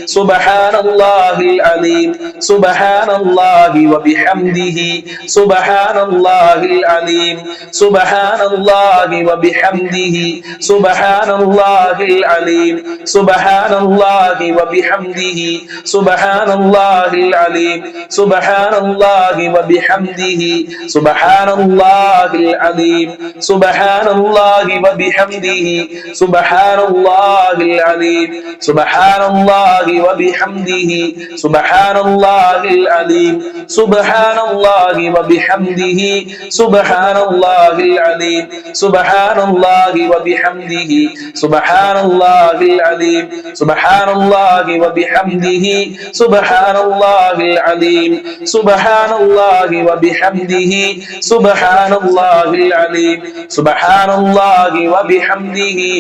സുബ്ഹാനല്ലാഹിൽ അലീം സുബ്ഹാനല്ലാഹി വബിഹംദിhi സുബ്ഹാനല്ലാഹിൽ അലീം സുബ്ഹാനല്ലാഹി വബിഹംദിhi സുബ്ഹാനല്ലാഹിൽ അലീം സുബ്ഹാനല്ലാഹി വബിഹംദിhi സുബ്ഹാനല്ലാഹിൽ അലീം സുബ്ഹാനല്ലാഹി വബിഹംദിhi സുബ്ഹാനല്ലാഹിൽ അലീം സുബ്ഹാനല്ലാഹി വബിഹംദിhi സുബ്ഹാനല്ലാഹിൽ അലീം സുബ്ഹാനല്ലാഹി വബിഹംദിhi സുബ്ഹാനല്ലാഹിൽ അലീം സുബ്ഹാനല്ലാഹി വബിഹംദിhi സുബ്ഹാനല്ലാഹിൽ അലീം സുബ്ഹാനല്ലാഹി വബിഹംദിhi സുബ്ഹാനല്ലാഹിൽ അലീം സുബ്ഹാനല്ലാഹി വബിഹംദിhi സുബ്ഹാനല്ലാഹിൽ അലീം സുബ്ഹാനല്ലാഹി വബിഹംദിhi സുബ്ഹാനല്ലാഹിൽ സുബ്ഹാനല്ലാഹിൽ അലീം സുബ്ഹാനല്ലാഹി വബിഹംദിഹി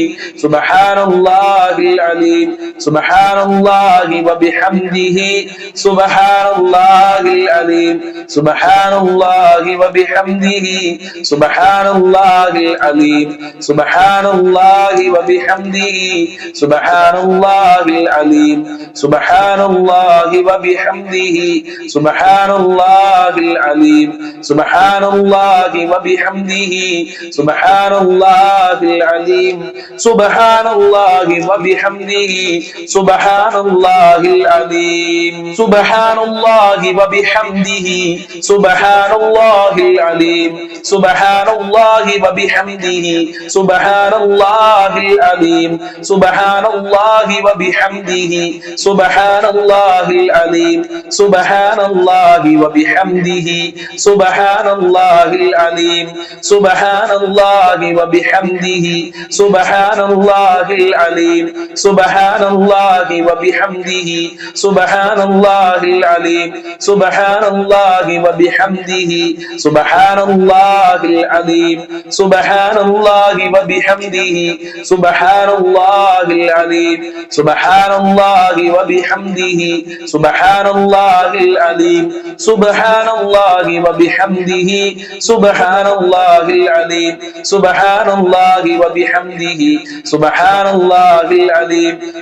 സുബ്ഹാനല്ലാഹിൽ അലീം സുബ്ഹാനല്ലാഹി വബിഹംദിഹി സുബ്ഹാനല്ലാഹിൽ അലീം സുബ്ഹാനല്ലാഹി വബിഹംദിഹി സുബ്ഹാനല്ലാഹിൽ അലീം സുബ്ഹാനല്ലാഹി വബിഹംദിഹി സുബ്ഹാനല്ലാഹിൽ അലീം സുബ്ഹാനല്ലാഹി വബിഹംദിhi സുബ്ഹാനല്ലാഹിൽ അലീം സുബ്ഹാനല്ലാഹി വബിഹംദിhi സുബ്ഹാനല്ലാഹിൽ അലീം സുബ്ഹാനല്ലാഹി വബിഹംദിhi സുബ്ഹാനല്ലാഹിൽ അലീം സുബ്ഹാനല്ലാഹി വബിഹംദിhi സുബ്ഹാനല്ലാഹിൽ അലീം സുബ്ഹാനല്ലാഹി വബിഹംദിhi സുബ്ഹാനല്ലാഹിൽ അലീം സുബ്ഹാനല്ലാഹി വബിഹംദിhi സുബ്ഹാനല്ലാഹിൽ അലീം സുബ്ഹാനല്ലാഹി വബിഹംദിhi സുബ്ഹാനല്ലാഹിൽ അലീം സുബ്ഹാനല്ലാഹി വബിഹംദിhi സുബ്ഹാനല്ലാഹിൽ അലീം സുബ്ഹാനല്ലാഹി വബിഹംദിhi സുബ്ഹാനല്ലാഹിൽ അലീം സുബ്ഹാനല്ലാഹി വബിഹംദിhi സുബ്ഹാനല്ലാഹിൽ അലീം സുബ്ഹാനല്ലാഹി വബിഹംദിhi സുബ്ഹാനല്ലാഹിൽ അലീം സുബ്ഹാനല്ലാഹി വബിഹംദിhi സുബ്ഹാനല്ലാഹിൽ അലീം സുബ്ഹാനല്ലാഹി വബിഹംദിhi സുബ്ഹാനല്ലാഹിൽ അലീം സുബ്ഹാനല്ലാഹി വബിഹംദിhi സുബ്ഹാനല്ലാഹിൽ അലീം സുബ്ഹാനല്ലാഹി വബിഹംദിhi സുബ്ഹാനല്ലാഹിൽ അലീം സുബ്ഹാനല്ലാഹി വബിഹംദിhi സുബ്ഹാനല്ലാഹിൽ അലീം സുബ്ഹാനല്ലാഹി വബിഹംദിhi സുബ്ഹാനല്ലാഹിൽ അലീം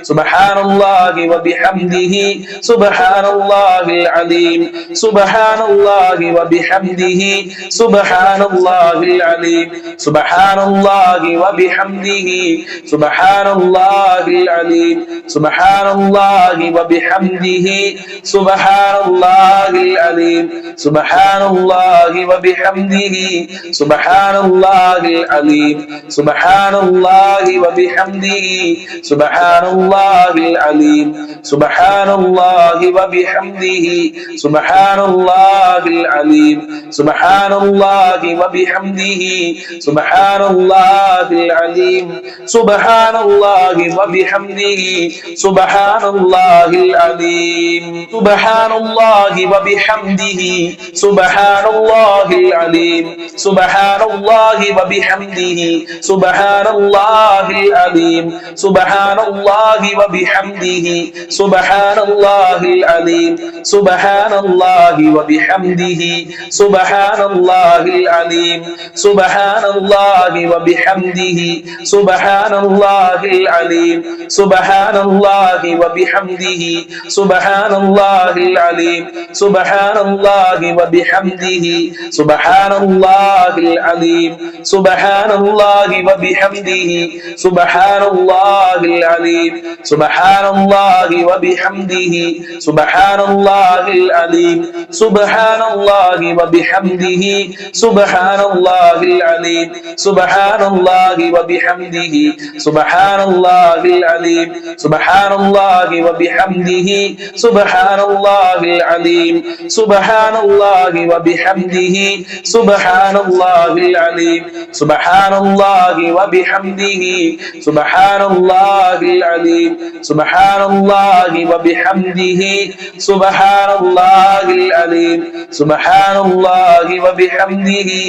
സുബ്ഹാനല്ലാഹി വബിഹംദിhi സുബ്ഹാനല്ലാഹിൽ അലീം സുബ്ഹാനല്ലാഹി വബിഹംദിhi സുബ്ഹാനല്ലാഹിൽ അലീം സുബ്ഹാനല്ലാഹി വബിഹംദിhi സുബ്ഹാനല്ലാഹിൽ അലീം സുബ്ഹാനല്ലാഹി വബിഹംദിhi സുബ്ഹാനല്ലാഹിൽ അലീം സുബ്ഹാനല്ലാഹി വബിഹംദിhi സുബ്ഹാനല്ലാഹിൽ അലീം സുബ്ഹാനല്ലാഹി വബിഹംദിhi സുബ്ഹാനല്ലാഹിൽ അലീം സുബ്ഹാനല്ലാഹി വബിഹംദിhi സുബ്ഹാനല്ലാഹിൽ അലീം സുബ്ഹാനല്ലാഹി വബിഹംദിhi സുബ്ഹാനല്ലാഹിൽ അലീം സുബ്ഹാനല്ലാഹി വബിഹംദിhi സുബ്ഹാനല്ലാഹിൽ അലീം സുബ്ഹാനല്ലാഹി വബിഹംദിhi സുബ്ഹാനല്ലാഹിൽ അലീം സുബ്ഹാനല്ലാഹി വബിഹംദിhi സുബ്ഹാനല്ലാഹിൽ അലീം സുബ്ഹാനല്ലാഹി വബിഹംദിhi സുബ്ഹാനല്ലാഹിൽ അലീം സുബ്ഹാനല്ലാഹി വബിഹംദിhi സുബ്ഹാനല്ലാഹിൽ അലീം സുബ്ഹാനല്ലാഹി വബിഹംദിhi സുബ്ഹാനല്ലാഹിൽ അലീം സുബ്ഹാനല്ലാഹി വബിഹംദിhi സുബ്ഹാനല്ലാഹിൽ അലീം സുബ്ഹാനല്ലാഹി വബിഹംദിhi സുബ്ഹാനല്ലാഹിൽ അലീം സുബ്ഹാനല്ലാഹി വബിഹംദിhi സുബ്ഹാനല്ലാഹിൽ അലീം സുബ്ഹാനല്ലാഹി വബിഹംദിhi സുബ്ഹാനല്ലാഹിൽ അലീം സുബ്ഹാനല്ലാഹി വബിഹംദിhi സുബ്ഹാനല്ലാഹിൽ അലീം സുബ്ഹാനല്ലാഹി വബിഹംദിhi സുബ്ഹാനല്ലാഹിൽ അലീം സുബ്ഹാനല്ലാഹി വബിഹംദിhi സുബ്ഹാനല്ലാഹിൽ അലീം സുബ്ഹാനല്ലാഹി വബിഹംദിhi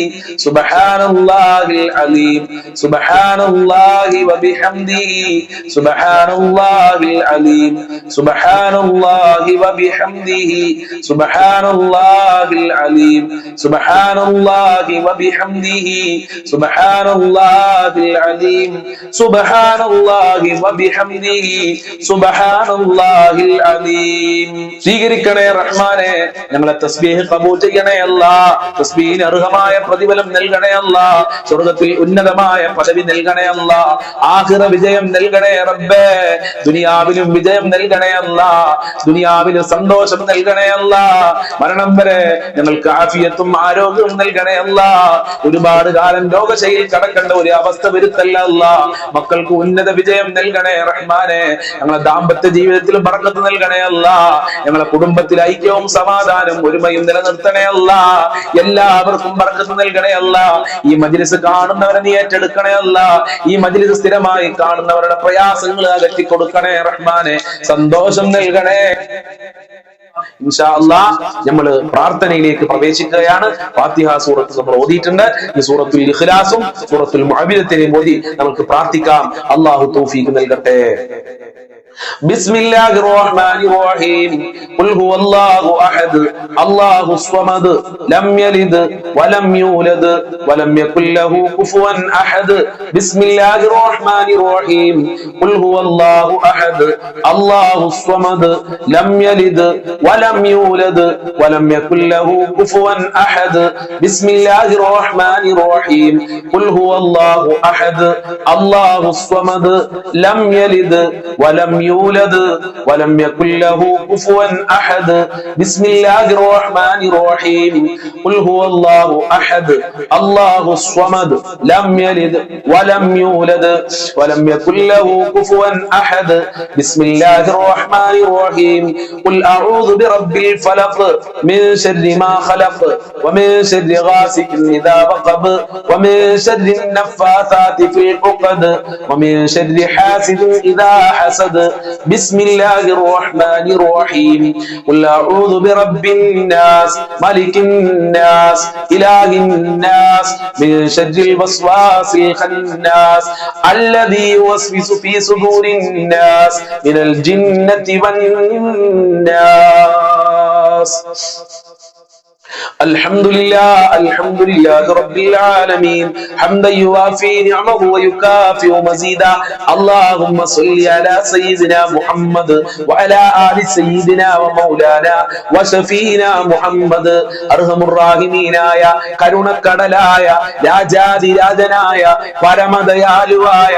സുബ്ഹാനല്ലാഹിൽ അലീം സുബ്ഹാനല്ലാഹി വബിഹംദിhi സുബ്ഹാനല്ലാഹിൽ അലീം സുബ്ഹാനല്ലാഹി വബിഹംദിhi സുബ്ഹാനല്ലാഹിൽ അലീം സുബ്ഹാനല്ലാഹി വബിഹംദിhi സുബ്ഹാനല്ലാഹിൽ അലീം സുബ്ഹാനല്ലാഹി വബിഹംദിhi സുബ്ഹാനല്ലാഹിൽ അലീം. സ്വീകരിക്കണേ റഹ്മാനെ, ഞങ്ങളെ തസ്ബീഹ് ഖബൂൽ ചെയ്യണേ അല്ലാഹ്. തസ്ബീഹിന് അർഹമായ പ്രതിഫലം നൽകണേ അല്ലാഹ്. സ്വർഗ്ഗത്തിൽ ഉന്നതമായ പദവി നൽകണേ അല്ലാഹ്. ആഖിറ വിജയം നൽകണേ റബ്ബേ. ദുനിയാവിലും വിജയം നൽകണേ അല്ലാഹ്. ദുനിയാവിലും സന്തോഷം നൽകണേ അല്ലാഹ്. മരണം വരെ ഞങ്ങൾക്ക് ആഫിയത്തും ആരോഗ്യവും നൽകണേ അല്ലാഹ്. ഒരുപാട് കാലം രോഗശൈലിയിൽ കടക്കേണ്ട ഒരു അവസ്ഥ വരുത്തല്ല അല്ലാഹ്. മക്കൾക്ക് ഉന്നത വിജയം നൽകണേ റഹ്മാനെ. ഞങ്ങളെ ദാമ്പത്യ ജീവിതത്തിൽ ബർക്കത്ത് നൽകണേ അല്ലാഹ്. ഞങ്ങളെ കുടുംബത്തിൽ ഐക്യവും സമാധാനവും ഒരുമയും നിലനിർത്തണേ അല്ലാഹ്. എല്ലാവർക്കും ബർക്കത്ത് നൽകണേ അല്ലാഹ്. ഈ മജ്ലിസ് കാണുന്നവരെ നീ ഏറ്റെടുക്കണേ അല്ലാഹ്. ഈ മജ്ലിസ് സ്ഥിരമായി കാണുന്നവരുടെ പ്രയാസങ്ങൾ അകറ്റി കൊടുക്കണേ റഹ്മാനെ. സന്തോഷം നൽകണേ. ഇൻഷാ അല്ലാഹ് നമ്മൾ പ്രാർത്ഥനയിലേക്ക് പ്രവേശിക്കുകയാണ്. ഫാത്തിഹ സൂറത്ത് നമ്മൾ ഓതിയിട്ടുണ്ട്. ഈ സൂറത്തുൽ ഇഖ്ലാസും സൂറത്തുൽ മുഅവ്വിദത്തിനെയും ഓതി നമുക്ക് പ്രാർത്ഥിക്കാം. അല്ലാഹു തൗഫീഖ് നൽകട്ടെ. بسم الله الرحمن الرحيم قل هو الله أحد الله الصمد لم يلد ولم يولد ولم يكن له كفوا أحد بسم الله الرحمن الرحيم قل هو الله أحد الله الصمد لم يلد ولم يولد ولم يكن له كفوا أحد بسم الله الرحمن الرحيم قل هو الله أحد الله الصمد لم يلد ولم يولد ولم يكن له كفوا أحد بسم الله الرحمن الرحيم قل هو الله أحد الله الصمد لم يلد ولم يولد ولم يكن له كفوا أحد بسم الله الرحمن الرحيم قل أعوذ برب الفلق من شر ما خلق ومن شر غاسق إذا وقب ومن شر النفاثات في العقد ومن شر حاسد إذا حسد بسم الله الرحمن الرحيم قل أعوذ برب الناس ملك الناس إله الناس من شر الوسواس الخناس الذي يوسوس في صدور الناس من الجنة والناس. الحمد لله رب العالمين حمدا يوافي نعمه ويكافئ مزيدا اللهم صل على سيدنا محمد وعلى آل سيدنا ومولانا وشفينا محمد أرحم الراحمين يا കരുണക്കടലായ രാജാതിരാജനായ പരമദയാലുവായ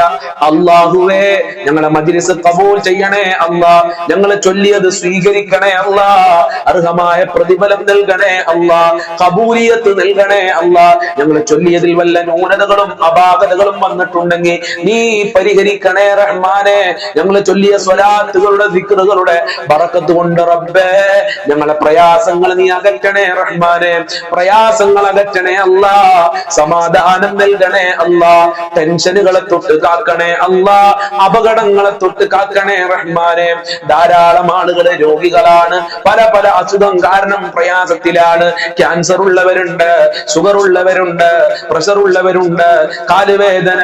അല്ലാഹുവേ ഞങ്ങളെ മജ്‌ലിസ് ഖബൂൽ ചെയ്യണേ അല്ലാഹ്. ഞങ്ങളെ ചൊല്ലിയത് സ്വീകരിക്കണേ അല്ലാഹ്. അർഹമായ പ്രതിഫലം നൽകണേ അല്ലാഹ്. ഖബൂലിയത്ത് നൽകണേ അല്ലാഹ്. ഞങ്ങൾ ചൊല്ലിയതിൽ വല്ല ന്യൂനതകളും അപാകതകളും വന്നിട്ടുണ്ടെങ്കിൽ നീ പരിഹരിക്കണേ റഹ്മാനെ. ഞങ്ങൾ ചൊല്ലിയ സ്വലാത്തുകളുടെ ദിക്റുകളുടെ ബറക്കത്ത് കൊണ്ട് റബ്ബേ ഞങ്ങളെ പ്രയാസങ്ങൾ നീ അകറ്റണേ റഹ്മാനെ. പ്രയാസങ്ങൾ അകറ്റണേ അല്ലാഹ്. സമാധാനം നൽകണേ അല്ലാഹ്. ടെൻഷനുകളെ തൊട്ട് കാക്കണേ അല്ലാഹ്. അപകടങ്ങളെ തൊട്ട് കാക്കണേ റഹ്മാനെ. ധാരാളം ആളുകൾ രോഗികളാണ്, പല പല അസുഖം കാരണം പ്രയാസത്തിലാണ്. ക്യാൻസർ ഉള്ളവരുണ്ട്, ഷുഗർ ഉള്ളവരുണ്ട്, പ്രഷർ ഉള്ളവരുണ്ട്, കാലുവേദന,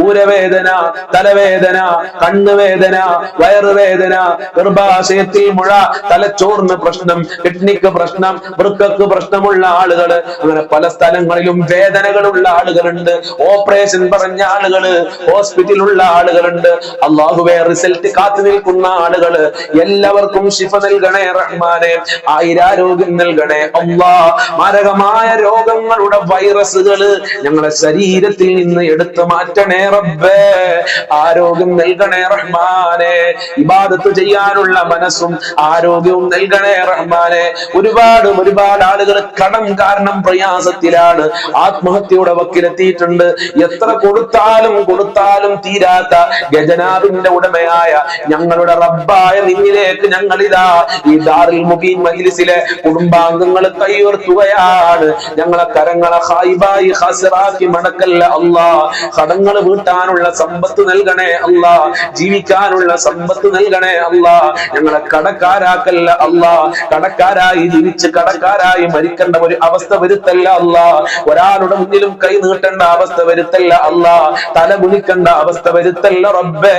ഊരവേദന, തലവേദന, കണ്ണുവേദന, വയറുവേദന, ഗർഭാശയത്തിൽ മുഴ, തലച്ചോറിന് പ്രശ്നം, കിഡ്നിക്ക് പ്രശ്നം, വൃക്കക്ക് പ്രശ്നമുള്ള ആളുകൾ, അങ്ങനെ പല സ്ഥലങ്ങളിലും വേദനകളുള്ള ആളുകളുണ്ട്. ഓപ്പറേഷൻ പറഞ്ഞ ആളുകള്, ഹോസ്പിറ്റലുള്ള ആളുകളുണ്ട്. അല്ലാഹുവേ റിസൾട്ട് കാത്തു നിൽക്കുന്ന ആളുകള് എല്ലാവർക്കും ശിഫ നൽകണേ റഹ്മാനെ. ആയിരാരോഗ്യം നൽകണേ അല്ലാഹ്. മാരകമായ രോഗങ്ങളുടെ വൈറസുകള് ഞങ്ങളെ ശരീരത്തിൽ നിന്ന് എടുത്തു മാറ്റണേ റബ്ബേ. ആരോഗ്യം നൽകണേ റഹ്മാനെ. ഇബാദത്ത് ചെയ്യാനുള്ള മനസ്സും ആരോഗ്യവും നൽകണേ റഹ്മാനെ. ഒരുപാട് ആളുകൾ കടം കാരണം പ്രയാസത്തിലാണ്, ആത്മഹത്യയുടെ വക്കിലെത്തിയിട്ടുണ്ട്. എത്ര കൊടുത്താലും തീരാത്ത ഖജനാവിന്റെ ഉടമയായ ഞങ്ങളുടെ റബ്ബായ നിന്നിലേക്ക് ഞങ്ങളിതാ ഈ ദാറുൽ മുബീൻ മജ്‌ലിസിലെ കുടുംബാംഗങ്ങൾ കൈയുയർത്തുകയാണ്. ഞങ്ങളെ കരങ്ങളെ ഖായിബായി ഖാസിറാക്കി മടക്കല്ല അല്ലാഹ്. കടങ്ങൾ വീട്ടാനുള്ള സമ്പത്ത് നൽകണേ അല്ലാഹ്. ജീവിക്കാനുള്ള സമ്പത്ത് നൽകണേ അല്ലാഹ്. ഞങ്ങളെ കടക്കാരാക്കല്ല അല്ലാഹ്. കടക്കാരായി ജീവിച്ച് കടക്കാരായി മരിക്കേണ്ട ഒരു അവസ്ഥ വരുത്തല്ല അല്ലാഹ്. ഒരാളുടെ മുന്നിലും കൈ നീട്ടേണ്ട അവസ്ഥ വരുത്തല്ല അല്ലാഹ്. തല കുനിക്കേണ്ട അവസ്ഥ വരുത്തല്ല റബ്ബേ.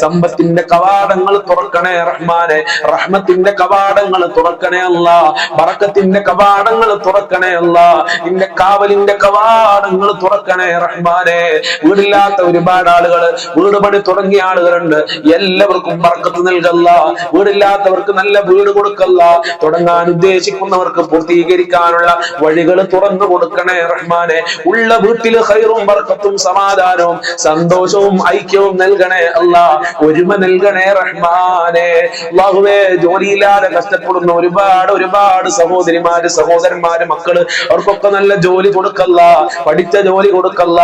സമ്പത്തിന്റെ കവാടങ്ങൾ തുറക്കണേ റഹ്മാനെ. റഹ്മത്തിന്റെ കവാടങ്ങൾ തുറക്കണേ അല്ലാഹ്. ബറക്കത്തിന്റെ കവാടങ്ങൾ തുറക്കണേ അല്ലാഹ്. നിന്റെ കാവലിന്റെ കവാടങ്ങൾ തുറക്കണേ റഹ്മാനെ. വീടില്ലാത്ത ഒരുപാട് ആളുകൾ, വീട് പണി തുടങ്ങിയ ആളുകളുണ്ട്. എല്ലാവർക്കും ബറക്കത്ത് നൽകല്ല. വീടില്ലാത്തവർക്ക് നല്ല വീട് കൊടുക്കല്ല. തുടങ്ങാൻ ഉദ്ദേശിക്കുന്നവർക്ക് പൂർത്തീകരിക്കാനുള്ള വഴികൾ തുറന്നു കൊടുക്കണേ റഹ്മാനെ. ഉള്ള വീട്ടിൽ ഖൈറും ബറക്കത്തും സമാധാനവും സന്തോഷവും ഐക്യവും നൽകണേ അല്ലാഹ്. ഒരുമ നൽകണേ റഹ്മാനെ. അല്ലാഹുവേ ജോലിയില്ലാതെ കഷ്ടപ്പെടുന്ന ഒരുപാട് സഹോദരി സഹോദരിമാര്, സഹോദരന്മാര്, മക്കള് അവർക്കൊക്കെ നല്ല ജോലി കൊടുക്കല്ല, പഠിച്ച ജോലി കൊടുക്കല്ല,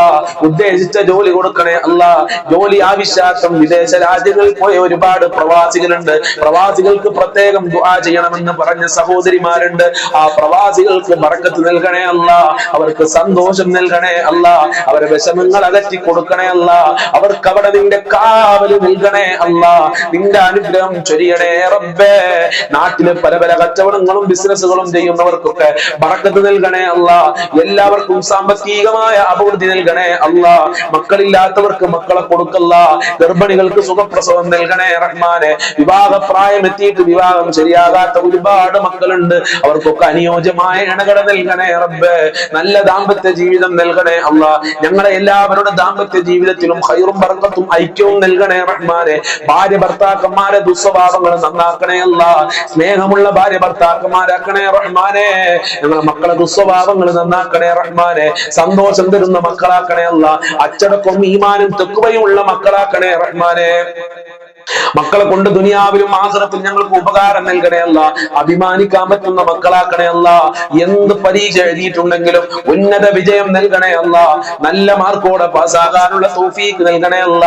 ഉദ്ദേശിച്ച ജോലി കൊടുക്കണേ അല്ല. ജോലി ആവശ്യാർത്ഥം വിദേശ രാജ്യങ്ങളിൽ പോയ ഒരുപാട് പ്രവാസികളുണ്ട്. പ്രവാസികൾക്ക് പ്രത്യേകം ദുആ ചെയ്യണമെന്ന് പറഞ്ഞ സഹോദരിമാരുണ്ട്. ആ പ്രവാസികൾക്ക് ബർക്കത്ത് നൽകണേ അല്ല, അവർക്ക് സന്തോഷം നൽകണേ അല്ല, അവരെ വിഷമങ്ങൾ അകറ്റി കൊടുക്കണേ അല്ല, അവർക്ക് അവിടെ നിന്റെ കാവല് നൽകണേ അല്ല, നിന്റെ അനുഗ്രഹം ചൊരിയണേ റബ്ബേ. നാട്ടിലെ പല പല കച്ചവടങ്ങളും ബിസിനസ്സുകളും ചെയ്യുന്നവർക്കൊക്കെ ബർക്കത്ത് നൽകണേ അല്ല, എല്ലാവർക്കും സാമ്പത്തികമായ അഭിവൃദ്ധി നൽകണേ അല്ല, മക്കളില്ലാത്തവർക്ക് മക്കളെ കൊടുക്കല്ല, ഗർഭിണികൾക്ക് സുഖപ്രസവം നൽകണേ റഹ്മാനെ. വിവാഹപ്രായം എത്തിയിട്ട് വിവാഹം ശരിയാകാത്ത ഒരുപാട് മക്കളുണ്ട്, അവർക്കൊക്കെ അനുയോജ്യമായ ഇണകളെ നൽകണേ റബ്ബേ. നല്ല ദാമ്പത്യ ജീവിതം നൽകണേ അല്ല, ഞങ്ങളെ എല്ലാവരുടെ ദാമ്പത്യ ജീവിതത്തിലും ഖൈറും ബർക്കത്തും ഐക്യവും നൽകണേ റഹ്മാനെ. ഭാര്യ ഭർത്താക്കന്മാരെ ദുസ്വഭാവങ്ങൾ നന്നാക്കണേ അല്ല, സ്നേഹമുള്ള ഭാര്യ ഭർത്താക്കന്മാരാക്കണേ റഹ്മാനെ. ഞങ്ങളെ മക്കളെ ദുസ്വഭാവങ്ങൾ നന്നാക്കണേ റഹ്മാനെ, സന്തോഷം തരുന്ന മക്കളാക്കണേ അല്ല, അച്ചടക്കവും ഈമാനും തെക്കുവയും ഉള്ള മക്കളാക്കണേ റഹ്മാനെ. മക്കളെ കൊണ്ട് ദുനിയാവിലും ആഖിറത്തിലും ഞങ്ങൾക്ക് ഉപകാരം നൽകണേ അല്ല, അഭിമാനിക്കാൻ പറ്റുന്ന മക്കളാക്കണേ അല്ല. എന്ത് പരീക്ഷ എഴുതിയിട്ടുണ്ടെങ്കിലും ഉന്നത വിജയം നൽകണേ അല്ല, നല്ല മാർക്കോടെ പാസ്സാകാനുള്ള തൗഫീഖ് നൽകണേ അല്ല,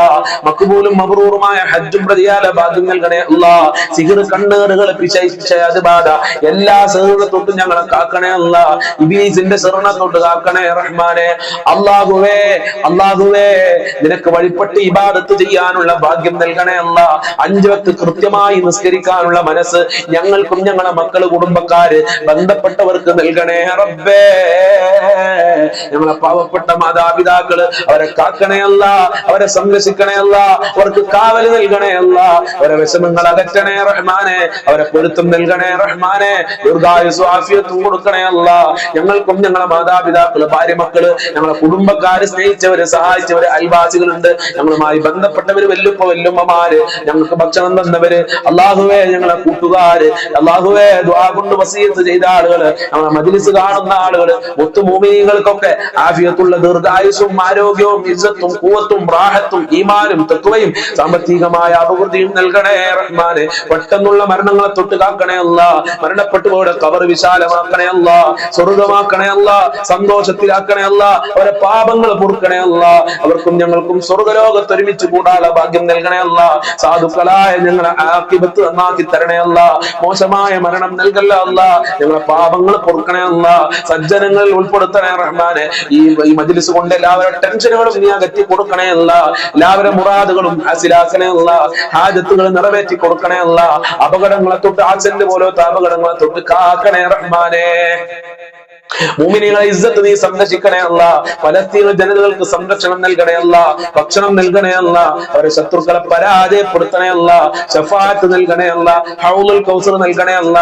മഖ്ബൂലും മബ്റൂറുമായ ഹജ്ജും പ്രതിയാല ഭാഗ്യം നൽകണേ അല്ല. സിഹ്ർ, കണ്ണേറുകൾ, പിശാച് ബാധ എല്ലാ സിഹ്റിനെ തൊട്ടും ഞങ്ങളെ കാക്കണേ അല്ല, ഇബ്ലീസിന്റെ സിഹ്റിനെ തൊട്ട് കാക്കണേ റഹ്മാനെ. അല്ലാഹുവേ, അല്ലാഹുവേ, നിനക്ക് വഴിപ്പെട്ട് ഇബാദത്ത് ചെയ്യാനുള്ള ഭാഗ്യം നൽകണേ അല്ല. 5 വക്ത് കൃത്യമായി നിസ്കരിക്കാനുള്ള മനസ്സ് ഞങ്ങൾക്കും ഞങ്ങളെ മക്കള്, കുടുംബക്കാര്, ബന്ധപ്പെട്ടവർക്ക് നൽകണേ റബ്ബേ. ഞങ്ങളെ പാവപ്പെട്ട മാതാപിതാക്കള് അവരെ കാക്കണേ അല്ല, അവരെ സംരക്ഷിക്കണേ അല്ല, അവർക്ക് കാവല് നൽകണേ അല്ല, അവരെ വിഷമങ്ങൾ അകറ്റണേ റഹ്മാനെ, അവരെ പൊരുത്തം നൽകണേ റഹ്മാനെ, ദീർഘായുസ്സും ആഫിയത്തും കൊടുക്കണേ അല്ല. ഞങ്ങൾക്കും ഞങ്ങളെ മാതാപിതാക്കള്, ഭാര്യ മക്കള്, ഞങ്ങളെ കുടുംബക്കാര്, സ്നേഹിച്ചവര്, സഹായിച്ചവര്, അയൽവാസികളുണ്ട്, ഞങ്ങളുമായി ബന്ധപ്പെട്ടവര്, വല്ലുപ്പ വല്ലുമ്മമാര്, ഞങ്ങൾക്ക് ഭക്ഷണം തന്നവര്, അല്ലാഹുവേ, ഞങ്ങളെ കൂട്ടുകാര്, അല്ലാഹുവേ, ദുആ കൊണ്ട് വസിയത്ത് ചെയ്ത ആളുകള്, ഞങ്ങളെ മജ്ലിസ് കാണുന്ന ആളുകള്, മുത്തുമൂമിനീങ്ങൾക്കൊക്കെ ആഫിയത്തുള്ള ദീർഘായുസ്സും ആരോഗ്യവും ഇസ്സത്തും ഖുവത്തും റാഹത്തും ഈമാനും തഖ്വയും സാമ്പത്തികമായ അഭിവൃദ്ധിയും നൽകണേ റഹ്മാനെ. പെട്ടെന്നുള്ള മരണങ്ങളെ തൊട്ട് കാക്കണേ അല്ല, മരണപ്പെട്ടുപോയ ഖബർ വിശാലമാക്കണേ അല്ല, സ്വർഗ്ഗമാക്കണേ അല്ല, സന്തോഷത്തിലാക്കണേ അല്ല, അവരെ പാപങ്ങൾ പൊറുക്കണേ അല്ല, അവർക്കും ഞങ്ങൾക്കും സ്വർഗ്ഗലോകത്ത് ഒരുമിച്ച് കൂടാനുള്ള ഭാഗ്യം നൽകണേ അല്ല. സാധുക്കളായ ഞങ്ങളെ ആഖിബത്ത് നന്നാക്കി തരണേ അല്ല, മോശമായ മരണം നൽകല്ല അല്ല, ഞങ്ങളെ പാപങ്ങൾ പൊറുക്കണേ അല്ല, സജ്ജനങ്ങളിൽ ഉൾപ്പെടുത്തണേ റഹ്മാനെ. ഈ മജ്ലിസ് കൊണ്ട് എല്ലാവരുടെ ടെൻഷനുകളും നീ അകറ്റി കൊടുക്കണേ അല്ല, എല്ലാവരുടെ മുറാദുകളും ഹാസിലാക്കണേ അല്ല, ഹാജത്തുകൾ നിറവേറ്റി കൊടുക്കണേ അല്ല, അപകടങ്ങളെ തൊട്ട്, ആക്സിഡന്റ് പോലത്തെ അപകടങ്ങളെ തൊട്ട് കാക്കണേ റഹ്മാനെ. മുഅ്മിനീങ്ങളെ ഇസ്സത്ത് നീ സംരക്ഷിക്കണേ അല്ല, ഫലസ്തീൻ ജനതകൾക്ക് സംരക്ഷണം നൽകണേ അല്ല, ഭക്ഷണം നൽകണേ അല്ല, അവരെ ശത്രുക്കളെ പരാജയപ്പെടുത്തണേ അല്ല, ശഫാഅത്ത് നൽകണേ അല്ല, ഹൗലുൽ കൗസർ നൽകണേ അല്ല,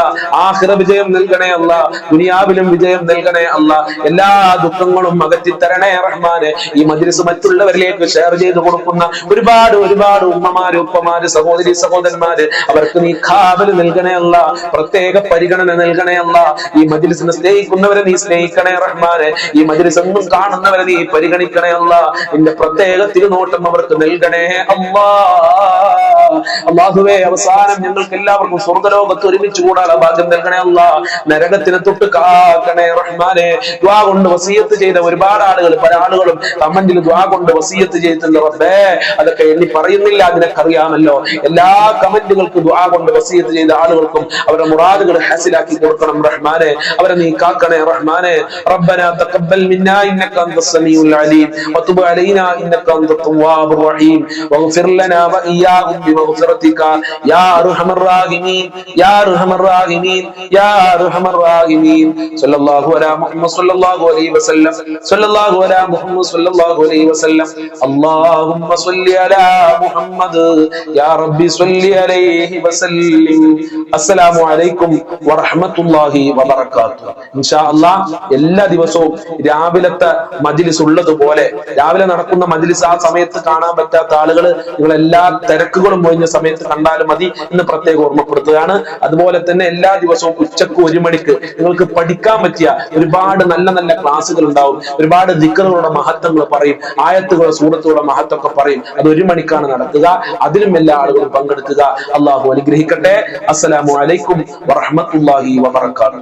ആഖിറ വിജയം നൽകണേ അല്ല, ദുനിയാവിലും വിജയം നൽകണേ അല്ല. എല്ലാ ദുഃഖങ്ങളും അകറ്റി തരണേ റഹ്മാനെ. ഈ മജ്ലിസ് മറ്റുള്ളവരിലേക്ക് ഷെയർ ചെയ്ത് കൊടുക്കുന്ന ഒരുപാട് ഒരുപാട് ഉമ്മമാര്, ഉപ്പമാര്, സഹോദരി സഹോദരന്മാര്, അവർക്ക് നീ കാവല് നൽകണേ അല്ല, പ്രത്യേക പരിഗണന നൽകണേ അല്ല. ഈ മജ്ലിസിനെ സ്നേഹിക്കുന്നവരെ നീ സ്നേഹിക്കണേ റഹ്മാനെ. ഈ മജ്ലിസ് എന്നും കാണുന്നവരെ നീ പരിഗണിക്കണേ അല്ല, നിന്റെ പ്രത്യേക തിരുനോട്ടം അവർക്ക് നൽകണേ അല്ലാ. അല്ലാഹുവേ, അവസാനം ഞങ്ങൾക്ക് എല്ലാവർക്കും സ്വർഗ്ഗലോകത്ത് ഒരുമിച്ച് കൂടാനുള്ള ഭാഗ്യം നൽകണേ അല്ല, നരകത്തിനെ തൊട്ട് കാക്കണേ റഹ്മാനെ. ദുആ കൊണ്ട് വസിയത്ത് ചെയ്ത ഒരുപാട് ആളുകൾ, പല ആളുകളും കമന്റിൽ ദുആ കൊണ്ട് വസിയത്ത് ചെയ്തിട്ടുണ്ട് റബ്ബേ, അതൊക്കെ എണ്ണി പറയുന്നില്ല, നിനക്കറിയാമല്ലോ. എല്ലാ കമന്റുകൾക്കും ദുആ കൊണ്ട് വസിയത്ത് ചെയ്ത ആളുകൾക്കും അവരുടെ മുറാദുകൾ ഹാസിലാക്കി കൊടുക്കണം റഹ്മാനെ, അവരെ നീ കാക്കണേ റഹ്മാനെ. ربنا تقبل منا انك انت السميع العليم وتب علينا انك انت التواب الرحيم واغفر لنا واياهم بمغفرتك يا ارحم الراحمين يا ارحم الراحمين يا ارحم الراحمين. صلى الله على محمد صلى الله عليه وسلم صلى الله على محمد صلى الله عليه وسلم. اللهم صل على محمد يا ربي صل عليه وسلم. السلام عليكم ورحمة الله وبركاته. ഇൻഷാ അല്ലാഹ് എല്ലാ ദിവസവും രാവിലത്തെ മജ്ലിസ് ഉള്ളതുപോലെ രാവിലെ നടക്കുന്ന മജ്ലിസ് ആ സമയത്ത് കാണാൻ പറ്റാത്ത ആളുകൾ നിങ്ങൾ എല്ലാ തിരക്കുകളും ഒഴിഞ്ഞ സമയത്ത് കണ്ടാലും മതി എന്ന് പ്രത്യേകം ഓർമ്മപ്പെടുത്തുകയാണ്. അതുപോലെ തന്നെ എല്ലാ ദിവസവും ഉച്ചക്ക് 1 മണിക്ക് നിങ്ങൾക്ക് പഠിക്കാൻ പറ്റിയ ഒരുപാട് നല്ല നല്ല ക്ലാസ്സുകൾ ഉണ്ടാവും. ഒരുപാട് ദിക്റുകളുടെ മഹത്വങ്ങൾ പറയും, ആയത്തുകളുടെ സൂറത്തുകളുടെ മഹത്വമൊക്കെ പറയും. അത് 1 മണിക്കാണ് നടക്കുക. അതിലും എല്ലാ ആളുകളും പങ്കെടുക്കുക. അള്ളാഹു അനുഗ്രഹിക്കട്ടെ. അസ്സലാമു അലൈക്കും വറഹ്മത്തുള്ളാഹി വബറകാതുഹു.